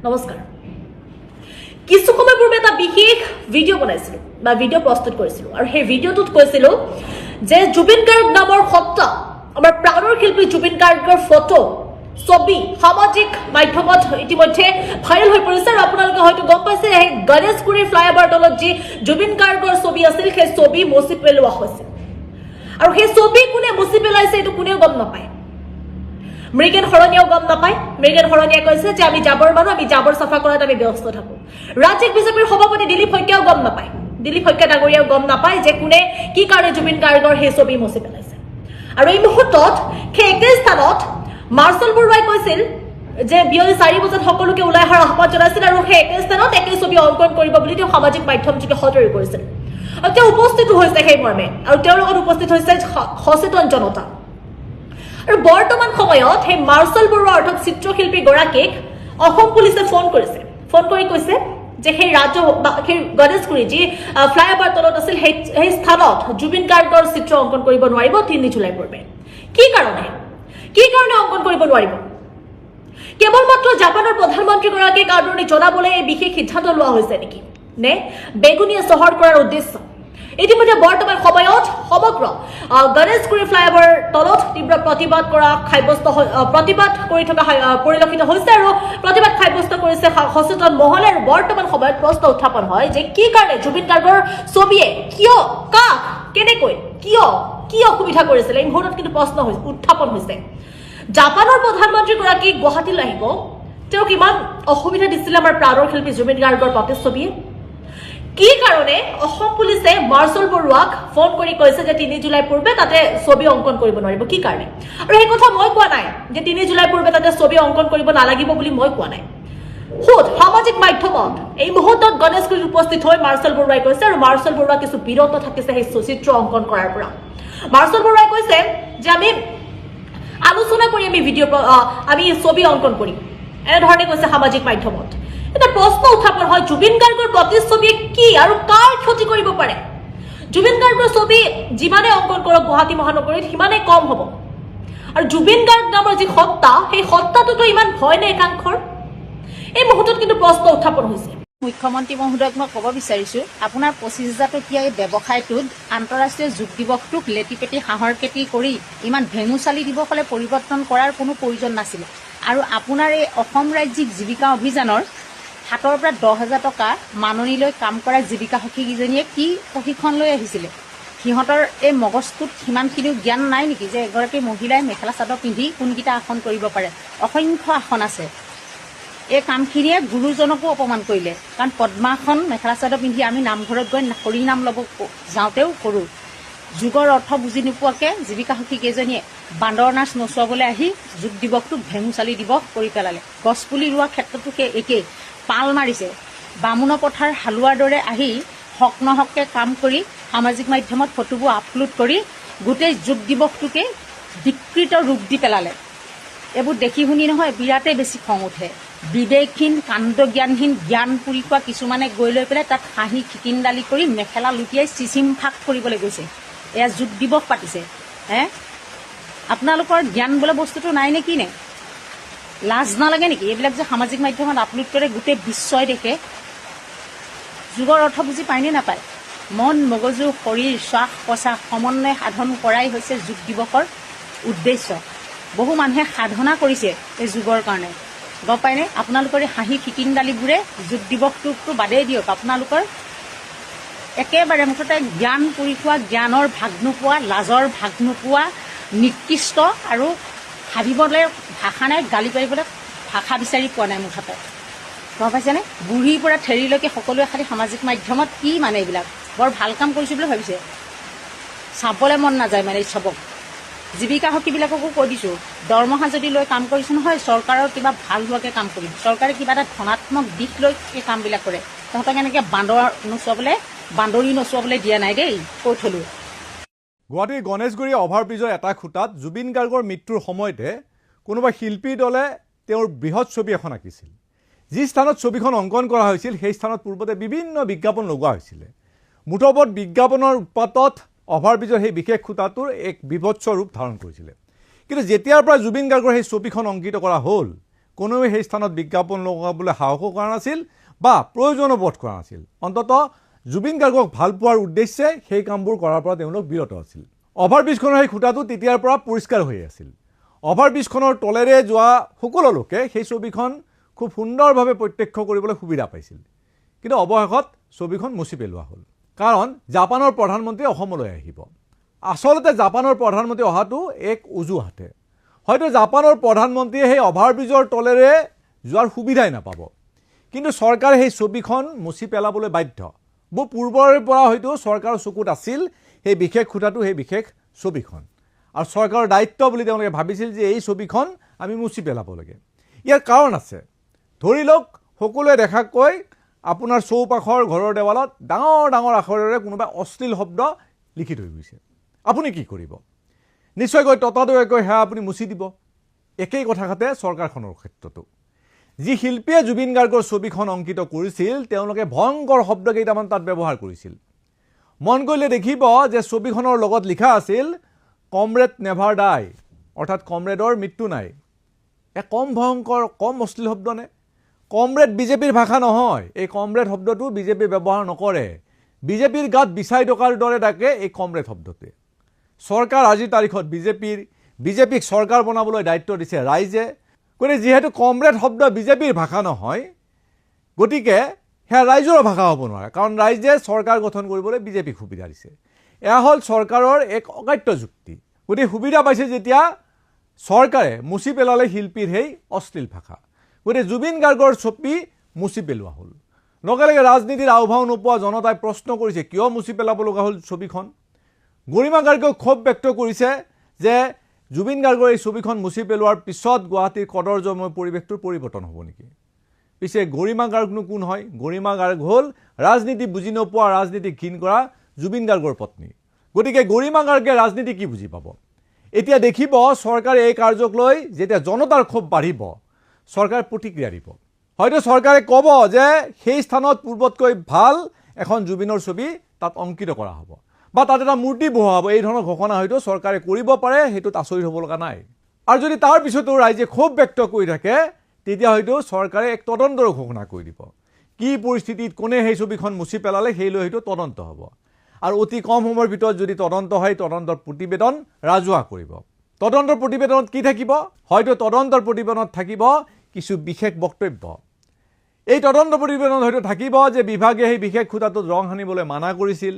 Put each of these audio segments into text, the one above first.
নমস্কাৰ কিছু সময় পূৰ্বে এটা বিশেষ ভিডিঅ' বনাইছিলো বা ভিডিঅ' প্ৰস্তুত কৰিছিলো আৰু সেই ভিডিঅ'টোত কৈছিলো যে জুবিন গাৰ্গ নামৰ সত্তা আমাৰ প্ৰাণৰ শিল্পী জুবিন গাৰ্গৰ ফটো ছবি সামাজিক মাধ্যমত ইতিমধ্যে ভাইৰেল হৈ পৰিছে আৰু আপোনালোকে হয়তো গম পাইছে এই গণেশগুৰি ফ্লাইঅভাৰ তলত যি জুবিন গাৰ্গৰ ছবি আছিল সেই ছবি মচি পেলোৱা হৈছে আৰু সেই ছবি কোনে মচি পেলাইছে এইটো কোনেও গম নাপায় মৃগেন হৰণীয়াও গম নাপায় মৃগেন হৰণীয়াই কৈছে যে আমি জাবৰ মানুহ আমি জাবৰ চাফা কৰাত আমি ব্যস্ত থাকো ৰাজ্যিক বিজেপিৰ সভাপতি দিলীপ শইকীয়াও গম নাপায় দিলীপ শইকীয়া ডাঙৰীয়াও গম নাপায় যে কোনে কি কাৰণে জুবিন গাৰ্গৰ সেই ছবি মচি পেলাইছে আৰু এই মুহূৰ্তত সেই একে স্থানত মাৰ্চেল বৰুৱাই কৈছিল যে বিয়লি 4 বজাত সকলোকে ওলাই অহাৰ আহ্বান জনাইছিল আৰু সেই একে স্থানত একে ছবি অংকন কৰিব বুলি তেওঁ সামাজিক মাধ্যমযোগে সদৰি কৰিছিল আৰু তেওঁ উপস্থিত হৈছে সেই মৰ্মে আৰু তেওঁৰ লগত উপস্থিত হৈছে সচেতন জনতা আৰু বৰ্তমান সময়ত সেই মাৰ্চেল বৰুৱা অৰ্থাৎ চিত্ৰশিল্পী গৰাকীক অসম পুলিচে ফোন কৰি কৈছে যে সেই ৰাজ্য সেই গণেশগুৰি যি ফ্লাইঅভাৰ তলত আছিল সেই স্থানত জুবিন গাৰ্গৰ চিত্ৰ অংকন কৰিব নোৱাৰিব 3 জুলাই পূৰ্বে কি কাৰণে অংকন কৰিব নোৱাৰিব কেৱল মাত্ৰ জাপানৰ প্ৰধানমন্ত্ৰী গৰাকীক আদৰণি জনাবলৈ এই বিশেষ সিদ্ধান্ত লোৱা হৈছে নেকি নে বেগুনীয়া চহৰ কৰাৰ উদ্দেশ্য ইতিমধ্যে বৰ্তমান সময়ত সমগ্ৰ গণেশগুৰি ফ্লাইঅভাৰ তলত তীব্ৰ প্ৰতিবাদ কৰা প্ৰতিবাদ কৰি থকা পৰিলক্ষিত হৈছে আৰু প্ৰতিবাদ সাব্যস্ত কৰিছে সচেতন মহলে আৰু বৰ্তমান সময়ত প্ৰশ্ন উত্থাপন হয় যে কি কাৰণে জুবিন গাৰ্গৰ ছবিয়ে কিয় কাক কেনেকৈ কি অসুবিধা কৰিছিল এই মুহূৰ্তত কিন্তু প্ৰশ্ন উত্থাপন হৈছে জাপানৰ প্ৰধানমন্ত্ৰী গৰাকী গুৱাহাটীলৈ আহিব তেওঁক ইমান অসুবিধা দিছিল আমাৰ প্ৰাণৰ শিল্পী জুবিন গাৰ্গৰ প্ৰতিচ্ছবিয়ে কি কাৰণে অসম পুলিচে মাৰ্চেল বৰুৱাক ফোন কৰি কৈছে যে 3 জুলাই পূৰ্বে তাতে ছবি অংকন কৰিব নোৱাৰিব কি কাৰণে আৰু এই কথা মই কোৱা নাই যে 3 জুলাই পূৰ্বে তাতে ছবি অংকন কৰিব নালাগিব বুলি মই কোৱা নাই সামাজিক মাধ্যমত এই মুহূৰ্তত গণেশগুৰিত উপস্থিত হৈ মাৰ্চেল বৰুৱাই কৈছে আৰু মাৰ্চেল বৰুৱা কিছু বিৰত থাকিছে সেই চিত্ৰ অংকন কৰাৰ পৰা মাৰ্চেল বৰুৱাই কৈছে যে আমি আলোচনা কৰি আমি ছবি অংকন কৰিম এনেধৰণে কৈছে সামাজিক মাধ্যমত এটা প্ৰশ্ন উত্থাপন হয় জুবিন গাৰ্গৰ প্ৰতিচ্ছবিয়ে কি আৰু কাৰ ক্ষতি কৰিব পাৰে জুবিন গাৰ্গৰ ছবি যিমানে অংকন কৰক গুৱাহাটী মহানগৰীত সিমানে কম হ'ব আৰু জুবিন গাৰ্গ নামৰ যি সত্তা সেই সত্তাটোতো ইমান ভয় নে একাংশৰ এই মুহূৰ্তত কিন্তু প্ৰশ্ন উত্থাপন হৈছে মুখ্যমন্ত্ৰী মহোদয়ক মই ক'ব বিচাৰিছো আপোনাৰ 25,000 টকীয়া এই ব্যৱসায়টোত আন্তঃৰাষ্ট্ৰীয় যোগ দিৱসটোক লেটিপেটি হাঁহৰ খেতি কৰি ইমান ভেঙুচালি দিৱসলৈ পৰিৱৰ্তন কৰাৰ কোনো প্ৰয়োজন নাছিল আৰু আপোনাৰ এই অসম ৰাজ্যিক জীৱিকা অভিযানৰ হাতৰ পৰা 10,000 টকা মাননীলৈ কাম কৰা জীৱিকা সখীকেইজনীয়ে কি প্ৰশিক্ষণ লৈ আহিছিলে সিহঁতৰ এই মগজটোত সিমানখিনিও জ্ঞান নাই নেকি যে এগৰাকী মহিলাই মেখেলা চাদৰ পিন্ধি কোনকেইটা আসন কৰিব পাৰে অসংখ্য আসন আছে এই কামখিনিয়ে গুৰুজনকো অপমান কৰিলে কাৰণ পদ্মাসন মেখেলা চাদৰ পিন্ধি আমি নামঘৰত গৈ হৰি নাম ল'ব যাওঁতেও কৰোঁ যুগৰ অৰ্থ বুজি নোপোৱাকৈ জীৱিকা সখীকেইজনীয়ে বান্দৰ নাচ নচুৱাবলৈ আহি যোগ দিৱসটোক ভেঙুচালি দিৱস কৰি পেলালে গছপুলি ৰোৱাৰ ক্ষেত্ৰতো সেই একেই পাল মাৰিছে বামুণ পথাৰ হালোৱাৰ দৰে আহি হক নহককৈ কাম কৰি সামাজিক মাধ্যমত ফটোবোৰ আপলোড কৰি গোটেই যোগ দিৱসটোকে বিকৃত ৰূপ দি পেলালে এইবোৰ দেখি শুনি নহয় বিৰাটেই বেছি খং উঠে বিবেকহীন কাণ্ডজ্ঞানহীন জ্ঞান পুৰি খোৱা কিছুমানে গৈ লৈ পেলাই তাত হাঁহি খিকিনদালি কৰি মেখেলা লুটিয়াই চিচিম ফাক কৰিবলৈ গৈছে এয়া যোগ দিৱস পাতিছে আপোনালোকৰ জ্ঞান বোলে বস্তুটো নাই নে কি নে লাজ নালাগে নেকি এইবিলাক যে সামাজিক মাধ্যমত আপলোড কৰে গোটেই বিশ্বই দেখে যুগৰ অৰ্থ বুজি পায়নে নাপায় মন মগজু শৰীৰ শ্বাস প্ৰশ্বাস সমন্বয় সাধন কৰাই হৈছে যোগ দিৱসৰ উদ্দেশ্য বহু মানুহে সাধনা কৰিছে এই যুগৰ কাৰণে গম পায়নে আপোনালোকৰ এই হাঁহি খিকিনদালিবোৰে যোগ দিৱসটোতো বাদেই দিয়ক আপোনালোকৰ একেবাৰে মুঠতে জ্ঞান পুৰি খোৱা জ্ঞানৰ ভাগ নোপোৱা লাজৰ ভাগ নোপোৱা নিকৃষ্ট আৰু ভাবিবলৈ ভাষা নাই গালি পাৰিবলৈ ভাষা বিচাৰি পোৱা নাই মুঠতে গম পাইছেনে বুঢ়ীৰ পৰা ঠেৰিলৈকে সকলোৱে খালি সামাজিক মাধ্যমত কি মানে এইবিলাক বৰ ভাল কাম কৰিছোঁ বুলি ভাবিছে চাবলৈ মন নাযায় মানে চবক জীৱিকা সখীবিলাককো কৈ দিছোঁ দৰমহা যদি লৈ কাম কৰিছোঁ নহয় চৰকাৰৰ কিবা ভাল হোৱাকৈ কাম কৰিম চৰকাৰে কিবা এটা ধনাত্মক দিশ লৈ এই কামবিলাক কৰে তহঁতক এনেকৈ বান্দৰী নচুৱাবলৈ দিয়া নাই দেই কৈ থলোঁ গুৱাহাটীৰ গণেশগুৰি অভাৰব্ৰিজৰ এটা খুঁটাত জুবিন গাৰ্গৰ মৃত্যুৰ সময়তে কোনোবা শিল্পীৰ দলে তেওঁৰ বৃহৎ ছবি এখন আঁকিছিল যি স্থানত ছবিখন অংকন কৰা হৈছিল সেই স্থানত পূৰ্বতে বিভিন্ন বিজ্ঞাপন লগোৱা হৈছিলে মুঠৰ বিজ্ঞাপনৰ উৎপাতত অভাৰব্ৰিজৰ সেই বিশেষ খুঁটাটোৰ এক বিভৎস ৰূপ ধাৰণ কৰিছিলে কিন্তু যেতিয়াৰ পৰা জুবিন গাৰ্গৰ সেই ছবিখন অংকিত কৰা হ'ল কোনোৱে সেই স্থানত বিজ্ঞাপন লগাবলৈ সাহসো কৰা নাছিল বা প্ৰয়োজনো বোধ কৰা নাছিল। অন্ততঃ জুবিন গাৰ্গক ভাল পোৱাৰ উদ্দেশ্যে সেই কামবোৰ কৰাৰ পৰা তেওঁলোক বিৰত আছিল। অভাৰব্ৰিজখনৰ সেই খুঁটাটো তেতিয়াৰ পৰা পৰিষ্কাৰ হৈ আছিল। অভাৰব্ৰিজখনৰ তলেৰে যোৱা সকলো লোকে সেই ছবিখন খুব সুন্দৰভাৱে প্ৰত্যক্ষ কৰিবলৈ সুবিধা পাইছিল। কিন্তু অৱশেষত ছবিখন মুছি পেলোৱা হ'ল, কাৰণ জাপানৰ প্ৰধানমন্ত্ৰী অসমলৈ আহিব। আচলতে জাপানৰ প্ৰধানমন্ত্ৰী অহাটো এক অজুহাতে। হয়তো জাপানৰ প্ৰধানমন্ত্ৰীয়ে সেই অভাৰব্ৰিজৰ তলেৰে যোৱাৰ সুবিধাই নাপাব, কিন্তু চৰকাৰে সেই ছবিখন মুছি পেলাবলৈ বাধ্য। বহু পূৰ্বৰে পৰা হয়তো চৰকাৰৰ চকুত আছিল সেই বিশেষ খুঁটাটো, সেই বিশেষ ছবিখন, আৰু চৰকাৰৰ দায়িত্ব বুলি তেওঁলোকে ভাবিছিল যে এই ছবিখন আমি মুছি পেলাব লাগে। ইয়াৰ কাৰণ আছে। ধৰি লওক সকলোৱে দেখাকৈ আপোনাৰ চৌপাশৰ ঘৰৰ দেৱালত ডাঙৰ ডাঙৰ আখৰেৰে কোনোবাই অশ্লীল শব্দ লিখি থৈ গৈছে। আপুনি কি কৰিব? নিশ্চয়কৈ ততাতৈয়াকৈ সেয়া আপুনি মুছি দিব। একেই কথাতে চৰকাৰখনৰ ক্ষেত্ৰতো যি শিল্পীয়ে জুবিন গাৰ্গৰ ছবিখন অংকিত কৰিছিল তেওঁলোকে ভয়ংকৰ শব্দ কেইটামান তাত ব্যৱহাৰ কৰিছিল। মন কৰিলে দেখিব যে ছবিখনৰ লগত লিখা আছিল কমৰেড নেভাৰ ডাই, অৰ্থাৎ কমৰেডৰ মৃত্যু নাই। কম ভয়ংকৰ, কম অশ্লীল শব্দ নে? কমৰেড বিজেপিৰ ভাষা নহয়। এই কমৰেড শব্দটো বিজেপি ব্যৱহাৰ নকৰে। বিজেপিৰ গাত বিচাই টকাৰ দৰে ডাকে এই কমৰেড শব্দটোৱে। চৰকাৰ আজিৰ তাৰিখত বিজেপিক চৰকাৰ বনাবলৈ দায়িত্ব দিছে ৰাইজে। গতিকে যিহেতু কমৰেড শব্দ বিজেপিৰ ভাষা নহয়, গতিকে সেয়া ৰাইজৰ ভাষা হ'ব নোৱাৰে, কাৰণ ৰাইজে চৰকাৰ গঠন কৰিবলৈ বিজেপিক সুবিধা দিছে। এয়া হ'ল চৰকাৰৰ এক অকাট্য যুক্তি। গতিকে সুবিধা পাইছে যেতিয়া চৰকাৰে মুছি পেলালে শিল্পীৰ সেই অশ্লীল ভাষা। গতিকে জুবিন গাৰ্গৰ ছবি মুছি পেলোৱা হ'ল। লগে লগে ৰাজনীতিৰ আওভাও নোপোৱা জনতাই প্ৰশ্ন কৰিছে কিয় মুছি পেলাব লগা হ'ল ছবিখন। গৰিমা গাৰ্গেও ক্ষোভ ব্যক্ত কৰিছে যে জুবিন গাৰ্গৰ এই ছবিখন মুছি পেলোৱাৰ পিছত গুৱাহাটীৰ কদৰ্যময় পৰিৱেশটোৰ পৰিৱৰ্তন হ'ব নেকি? পিছে গৰিমা গাৰ্গনো কোন হয়? গৰিমা গাৰ্গ হ'ল ৰাজনীতি বুজি নোপোৱা, ৰাজনীতি ঘীন কৰা জুবিন গাৰ্গৰ পত্নী। গতিকে গৰিমা গাৰ্গে ৰাজনীতি কি বুজি পাব? এতিয়া দেখিব চৰকাৰে এই কাৰ্যক লৈ যেতিয়া জনতাৰ ক্ষোভ বাঢ়িব, চৰকাৰে প্ৰতিক্ৰিয়া দিব। হয়তো চৰকাৰে ক'ব যে সেই স্থানত পূৰ্বতকৈ ভাল এখন জুবিনৰ ছবি তাত অংকিত কৰা হ'ব বা তাত এটা মূৰ্তি বহোৱা হ'ব। এই ধৰণৰ ঘোষণা হয়তো চৰকাৰে কৰিব পাৰে, সেইটোত আচৰিত হ'ব লগা নাই। আৰু যদি তাৰ পিছতো ৰাইজে ক্ষোভ ব্যক্ত কৰি থাকে, তেতিয়া হয়তো চৰকাৰে এক তদন্তৰ ঘোষণা কৰি দিব। কি পৰিস্থিতিত কোনে সেই ছবিখন মুছি পেলালে সেই লৈ হয়তো তদন্ত হ'ব। আৰু অতি কম সময়ৰ ভিতৰত যদি তদন্ত হয়, তদন্তৰ প্ৰতিবেদন ৰাজহুৱা কৰিব। তদন্তৰ প্ৰতিবেদনত কি থাকিব? হয়তো তদন্তৰ প্ৰতিবেদনত থাকিব কিছু বিশেষ বক্তব্য। এই তদন্ত প্ৰতিবেদনত হয়তো থাকিব যে বিভাগে সেই বিশেষ খুঁটাটোত ৰং সানিবলৈ মানা কৰিছিল,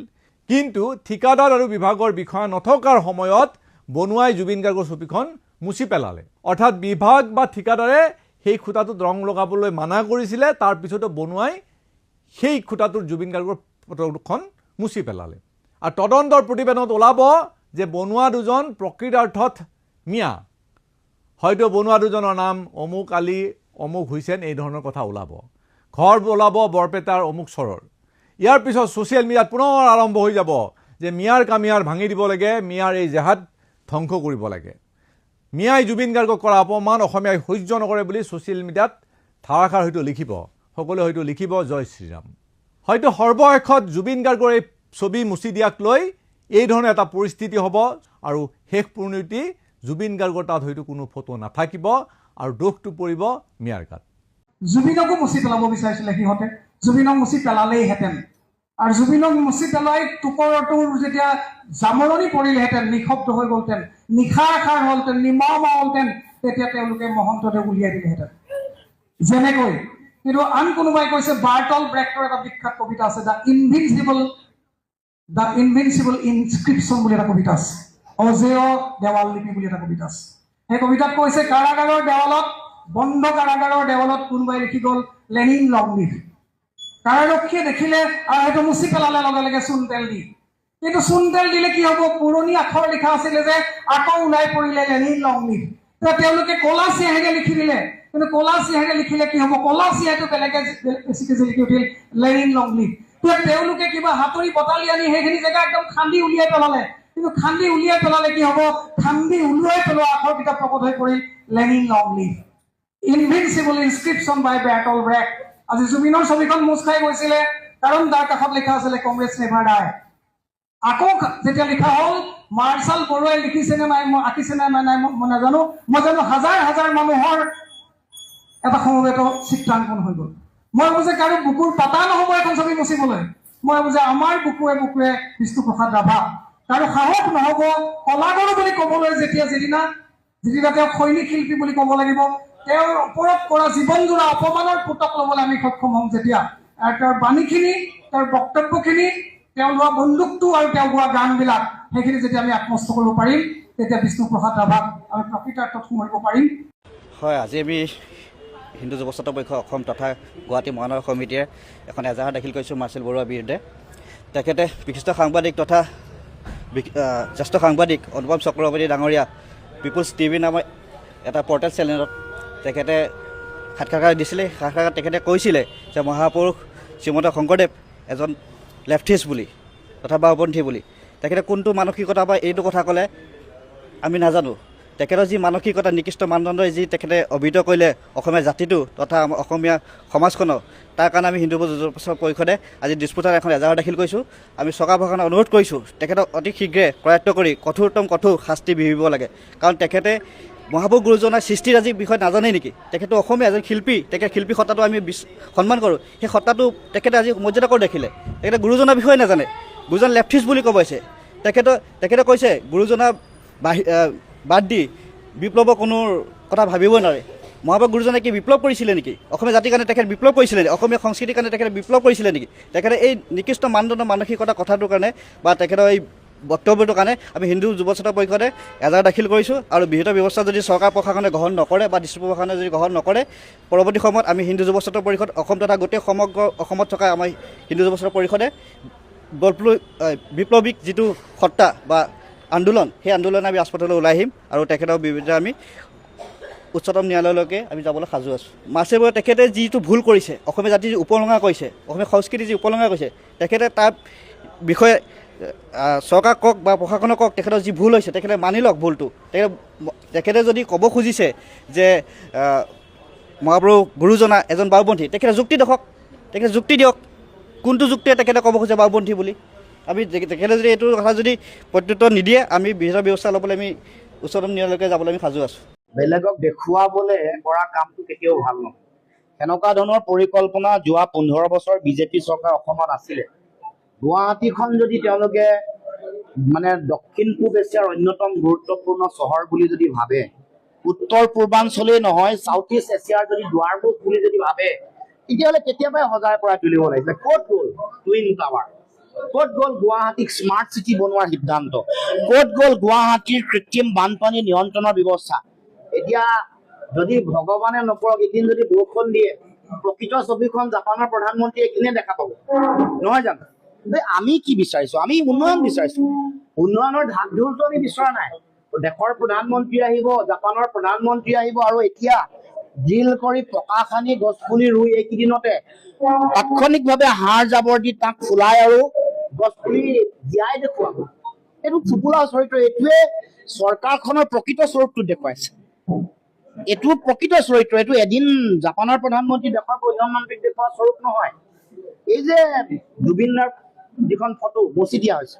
কিন্তু ঠিকাদাৰ আৰু বিভাগৰ বিষয়া নথকাৰ সময়ত বনুৱাই জুবিন গাৰ্গৰ ছবিখন মুছি পেলালে। অৰ্থাৎ বিভাগ বা ঠিকাদাৰে সেই খুঁটাটোত ৰং লগাবলৈ মানা কৰিছিলে, তাৰ পিছতো বনুৱাই সেই খুঁটাটোত জুবিন গাৰ্গৰ ফটোখন মুছি পেলালে। আৰু তদন্তৰ প্ৰতিবেদনত ওলাব যে বনুৱা দুজন প্ৰকৃতাৰ্থত মিয়া। হয়তো বনুৱা দুজনৰ নাম অমুক আলী, অমুক হুছেইন, এই ধৰণৰ কথা ওলাব। ঘৰ ওলাব বৰপেটাৰ অমুক চৰৰ। ইয়াৰ পিছত ছ'চিয়েল মিডিয়াত পুনৰ আৰম্ভ হৈ যাব যে মিয়াৰ কামিয়াৰ ভাঙি দিব লাগে, মিয়াৰ এই জেহাদ ধ্বংস কৰিব লাগে। মিয়াই জুবিন গাৰ্গক কৰা অপমান অসমীয়াই সহ্য নকৰে বুলি ছ'চিয়েল মিডিয়াত ধাৰাষাৰ হয়তো লিখিব। সকলোৱে হয়তো লিখিব জয় শ্ৰীৰাম। হয়তো সৰ্বশেষত জুবিন গাৰ্গৰ এই ছবি মুছি দিয়াক লৈ এই ধৰণৰ এটা পৰিস্থিতি হ'ব, আৰু শেষ পৰিণতি জুবিন গাৰ্গৰ তাত হয়তো কোনো ফটো নাথাকিব, আৰু দোষটো পৰিব মিয়াৰ গাত। জুবিনকো মুছি পেলাব বিচাৰিছিলে সিহঁতে, জুবিনক মুছি পেলালেইহেঁতেন। আৰু জুবিনক মুছি পেলাই টুকুৰটোৰ যেতিয়া জামৰণি পৰিলেহেঁতেন, নিঃশব্দ হৈ গ'লহেঁতেন, নিশাৰ হ'লহেঁতেন, নিমাওমা হ'লহেঁতেন, তেতিয়া তেওঁলোকে মহন্তদেৱ উলিয়াই দিলেহেঁতেন যেনেকৈ। কিন্তু আন কোনোবাই কৈছে, বাৰ্টল ব্ৰেক্টৰ এটা বিখ্যাত কবিতা আছে, দ্য ইনভিনচিবল ইনস্ক্ৰিপশ্যন বুলি এটা কবিতা আছে, অজেয় দেৱাল লিপি বুলি এটা কবিতা আছে। সেই কবিতাত কৈছে, কাৰাগাৰৰ দেৱালত, বন্ধ কাৰাগাৰৰ দেৱালত কোনোবাই লিখি গ'ল লেনিন লং লিভ। কাৰাৰক্ষীয়ে দেখিলে আৰু সেইটো মুছি পেলালে লগে লগে চূণ তেল দি। কিন্তু চূণ তেল দিলে কি হ'ব? পুৰণি আখৰ লিখা আছিলে যে আকৌ ওলাই পৰিলে লেনিন লং লিভ। তেওঁলোকে কলা চিয়াহেৰে লিখি দিলে, কিন্তু কলা চিয়াহেৰে লিখিলে কি হ'ব? কলা চিয়াহটো বেলেগে বেছিকে লিখি উঠিল লেনিন লং লিভ। তেওঁলোকে কিবা হাতুৰি বটালি আনি সেইখিনি জেগা একদম খান্দি উলিয়াই পেলালে। কিন্তু খান্দি উলিয়াই পেলালে কি হ'ব? খান্দি উলিয়াই পেলোৱা আখৰকেইটা প্ৰকট হৈ পৰিল লেনিন লং লিভ। ইনভিনচিবল ইনস্ক্ৰিপশ্যন বাই বাৰ্টল ব্ৰেক্ট। আজি জুবিনৰ ছবিখন মুছ খাই গৈছিলে কাৰণ তাৰ কাষত লিখা আছিলে কমৰেডছ নেভাৰ ডাই। আকৌ যেতিয়া লিখা হ'ল, মাৰ্চাল বৰুৱাই লিখিছে নে নাই, মই আঁকিছে নে নাই মই নাজানো, মই জানো হাজাৰ হাজাৰ মানুহৰ এটা সমবেত চিত্ৰাংকন হৈ গ'ল। মই ভাবোঁ যে কাৰো বুকুৰ পাতা নহ'ব এখন ছবি মচিবলৈ। মই ভাবোঁ যে আমাৰ বুকুৱে বুকুৱে বিষ্ণুপ্ৰসাদ ৰাভা, কাৰো সাহস নহ'ব কলাগুৰু বুলি ক'বলৈ যিদিনা তেওঁক সৈনিক শিল্পী বুলি ক'ব লাগিব, তেওঁৰ ওপৰত কৰা জীৱনজোৰা অপমানৰ পুতক ল'বলৈ আমি সক্ষম হ'ম যেতিয়া তেওঁৰ বাণীখিনি, তেওঁৰ বক্তব্যখিনি, তেওঁ লোৱা বন্দুকটো আৰু তেওঁ গোৱা গানবিলাক সেইখিনি যেতিয়া আমি আত্মস্থ কৰিব পাৰিম, তেতিয়া বিষ্ণুপ্ৰসাদ ৰাভাক আমি প্ৰকৃতাৰ্থত সোমাব পাৰিম। হয়, আজি আমি হিন্দু যুৱ ছাত্ৰ পৰিষদ অসম তথা গুৱাহাটী মহানগৰ সমিতিয়ে এখন এজাহাৰ দাখিল কৰিছোঁ মাৰ্চেল বৰুৱাৰ বিৰুদ্ধে। তেখেতে বিশিষ্ট সাংবাদিক তথা জ্যেষ্ঠ সাংবাদিক অনুপম চক্ৰৱৰ্তী ডাঙৰীয়া পিপুলছ টিভি নামৰ এটা পৰ্টেল চেনেলত তেখেতে সাক্ষাৎকাৰ দিছিলে। সাক্ষাৎকাৰত তেখেতে কৈছিলে যে মহাপুৰুষ শ্ৰীমন্ত শংকৰদেৱ এজন লেফটিষ্ট বুলি তথা বাওঁপন্থী বুলি। তেখেতে কোনটো মানসিকতা বা এইটো কথা ক'লে আমি নাজানো। তেখেতৰ যি মানসিকতা, নিকৃষ্ট মানদণ্ডই যি তেখেতে অভিহিত কৰিলে অসমীয়া জাতিটো তথা অসমীয়া সমাজখনক, তাৰ কাৰণে আমি হিন্দু যুৱ ছাত্ৰ পৰিষদে আজি দিছপুৰত এখন এজাহাৰ দাখিল কৰিছোঁ। আমি চৰকাৰ প্ৰশাসনক অনুৰোধ কৰিছোঁ তেখেতক অতি শীঘ্ৰে কৰায়ত্ব কৰি কঠোৰতম কঠোৰ শাস্তি বিহিব লাগে। কাৰণ তেখেতে মহাপুৰুষ গুৰুজনাৰ সৃষ্টিৰাজিৰ বিষয়ে নাজানে নেকি? তেখেতো অসমীয়া এজন শিল্পী, তেখেত শিল্পী সত্তাটো আমি সন্মান কৰোঁ। সেই সত্তাটো তেখেতে আজি মৰ্যাদা কৰি দেখিলে। তেখেতে গুৰুজনাৰ বিষয়ে নাজানে, গুৰুজন লেফটিষ্ট বুলি ক'বছে। তেখেতে কৈছে গুৰুজনা বাদ দি বিপ্লৱৰ কোনো কথা ভাবিবই নোৱাৰে। মহাপুৰুষ গুৰুজনে কি বিপ্লৱ কৰিছিলে নেকি? অসমীয়া জাতিৰ কাৰণে তেখেতে বিপ্লৱ কৰিছিলে নেকি? অসমীয়া সংস্কৃতিৰ কাৰণে তেখেতে বিপ্লৱ কৰিছিলে নেকি? তেখেতে এই নিকৃষ্ট মানদণ্ডৰ মানসিকতা কথাটোৰ কাৰণে বা তেখেতৰ এই বক্তব্যটোৰ কাৰণে আমি হিন্দু যুৱ ছাত্ৰ পৰিষদে এজাহাৰ দাখিল কৰিছোঁ। আৰু বিহিত ব্যৱস্থা যদি চৰকাৰ প্ৰশাসনে গ্ৰহণ নকৰে বা ডিষ্ট্ৰিক্ট প্ৰশাসনে যদি গ্ৰহণ নকৰে, পৰৱৰ্তী সময়ত আমি হিন্দু যুৱ ছাত্ৰ পৰিষদ অসম তথা গোটেই সমগ্ৰ অসমত থকা আমাৰ হিন্দু যুৱ ছাত্ৰ পৰিষদে বিপ্লৱিক যিটো সত্তা বা আন্দোলন, সেই আন্দোলনে আমি ৰাজপথলৈ ওলাই আহিম আৰু তেখেতৰ বিৰুদ্ধে আমি উচ্চতম ন্যায়ালয়লৈকে আমি যাবলৈ সাজু আছোঁ। মাৰ্চেল বৰুৱাই তেখেতে যিটো ভুল কৰিছে, অসমীয়া জাতি যি উপলুঙা কৰিছে, অসমীয়া সংস্কৃতি যি উপলুঙা কৰিছে, তেখেতে তাৰ বিষয়ে চৰকাৰ কওক বা প্ৰশাসনক কওক, তেখেতৰ যি ভুল হৈছে তেখেতে মানি লওক ভুলটো। তেখেতে যদি ক'ব খুজিছে যে মহাপুৰুষ গুৰুজনা এজন বাওঁপন্থী, তেখেতে যুক্তি দেখক, তেখেতে যুক্তি দিয়ক কোনটো যুক্তিৰে তেখেতে ক'ব খোজে বাওঁপন্থী বুলি। আমি তেখেতে যদি এইটো কথা যদি প্ৰত্যুত্তৰ নিদিয়ে, আমি বিহিত ব্যৱস্থা ল'বলৈ আমি উচ্চতম ন্যায়ালয়লৈকে যাবলৈ আমি সাজু আছোঁ। বেলেগক দেখুৱাবলৈ কৰা কামটো কেতিয়াও ভাল নহয়। এনেকুৱা ধৰণৰ পৰিকল্পনা যোৱা 15 বছৰ বিজেপি চৰকাৰ অসমত আছিলে। গুৱাহাটীখন যদি তেওঁলোকে মানে দক্ষিণ পূব এছিয়াৰ অন্যতম গুৰুত্বপূৰ্ণ চহৰ বুলি যদি ভাবে, উত্তৰ পূৰ্বাঞ্চলেই নহয় চাউথ ইষ্ট এছিয়াৰ যদি দুৱাৰমুখ বুলি যদি ভাবে, তেতিয়াহ'লে কেতিয়াবাই সজাই পৰাই তুলিব লাগিছে। ক'ত গ'ল টুইন টাৱাৰ? ক'ত গ'ল গুৱাহাটীক স্মাৰ্ট চিটি বনোৱাৰ সিদ্ধান্ত? ক'ত গ'ল গুৱাহাটীৰ কৃত্ৰিম বানপানী নিয়ন্ত্ৰণৰ ব্যৱস্থা? এতিয়া যদি ভগৱানে নকৰক এদিন যদি বৰষুণ দিয়ে, প্ৰকৃত ছবিখন জাপানৰ প্ৰধানমন্ত্ৰীয়ে কিনে দেখা পাব, নহয় জানো? আমি কি বিচাৰিছো? আমি উন্নয়ন বিচাৰিছো। উন্নয়নৰ ঢাক ঢোলটো আমি বিচৰা নাই। দেশৰ প্ৰধানমন্ত্ৰী আহিব, জাপানৰ প্ৰধানমন্ত্ৰী আহিব, আৰু এতিয়া ড্ৰিল কৰি পকা খানি গছ পুলি ৰুই এইকেইদিনতে তাৎক্ষণিকভাৱে হাড় জাবৰ দি তাক ফুলাই আৰু গছ পুলি জীয়াই দেখুৱাব। এইটো ফুপুলা চৰিত্ৰ। এইটোৱে চৰকাৰখনৰ প্ৰকৃত স্বৰূপটো দেখুৱাইছে। এইটো প্ৰকৃত চৰিত্ৰ। এইটো এদিন জাপানৰ প্ৰধানমন্ত্ৰী দেশৰ প্ৰধানমন্ত্ৰীক দেখুওৱা স্বৰূপ নহয়। এই যে জুবিনৰ যিখন ফটো মচি দিয়া হৈছে,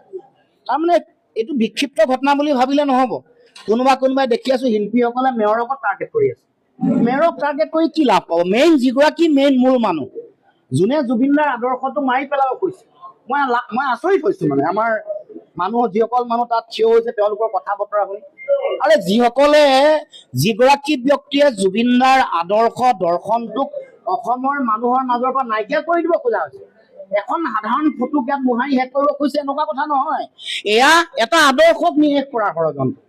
তাৰমানে এইটো বিক্ষিপ্ত ঘটনা বুলি ভাবিলে নহ'ব। কোনোবাই দেখি আছো শিল্পীসকলে মেয়ৰক টাৰ্গেট কৰি আছে। মেয়ৰক টাৰ্গেট কৰি কি লাভ পাব? যিগৰাকী মূল মানুহ, যোনে জুবিনদাৰ আদৰ্শটো মাৰি পেলাব কৈছে, মই আচৰিত হৈছো। মানে আমাৰ যিসকল মানুহ তাত থিয় হৈছে তেওঁলোকৰ কথা বতৰা শুনি, আৰে যিগৰাকী ব্যক্তিয়ে জুবিনদাৰ আদৰ্শ দৰ্শনটোক অসমৰ মানুহৰ মাজৰ পৰা নাইকিয়া কৰি দিব খোজা হৈছে, এখন সাধাৰণ ফটো ইয়াত মোহাৰি শেষ কৰিব খুজিছে, এনেকুৱা কথা নহয়। এয়া এটা আদৰ্শক নিশেষ কৰাৰ ষড়যন্ত্ৰ।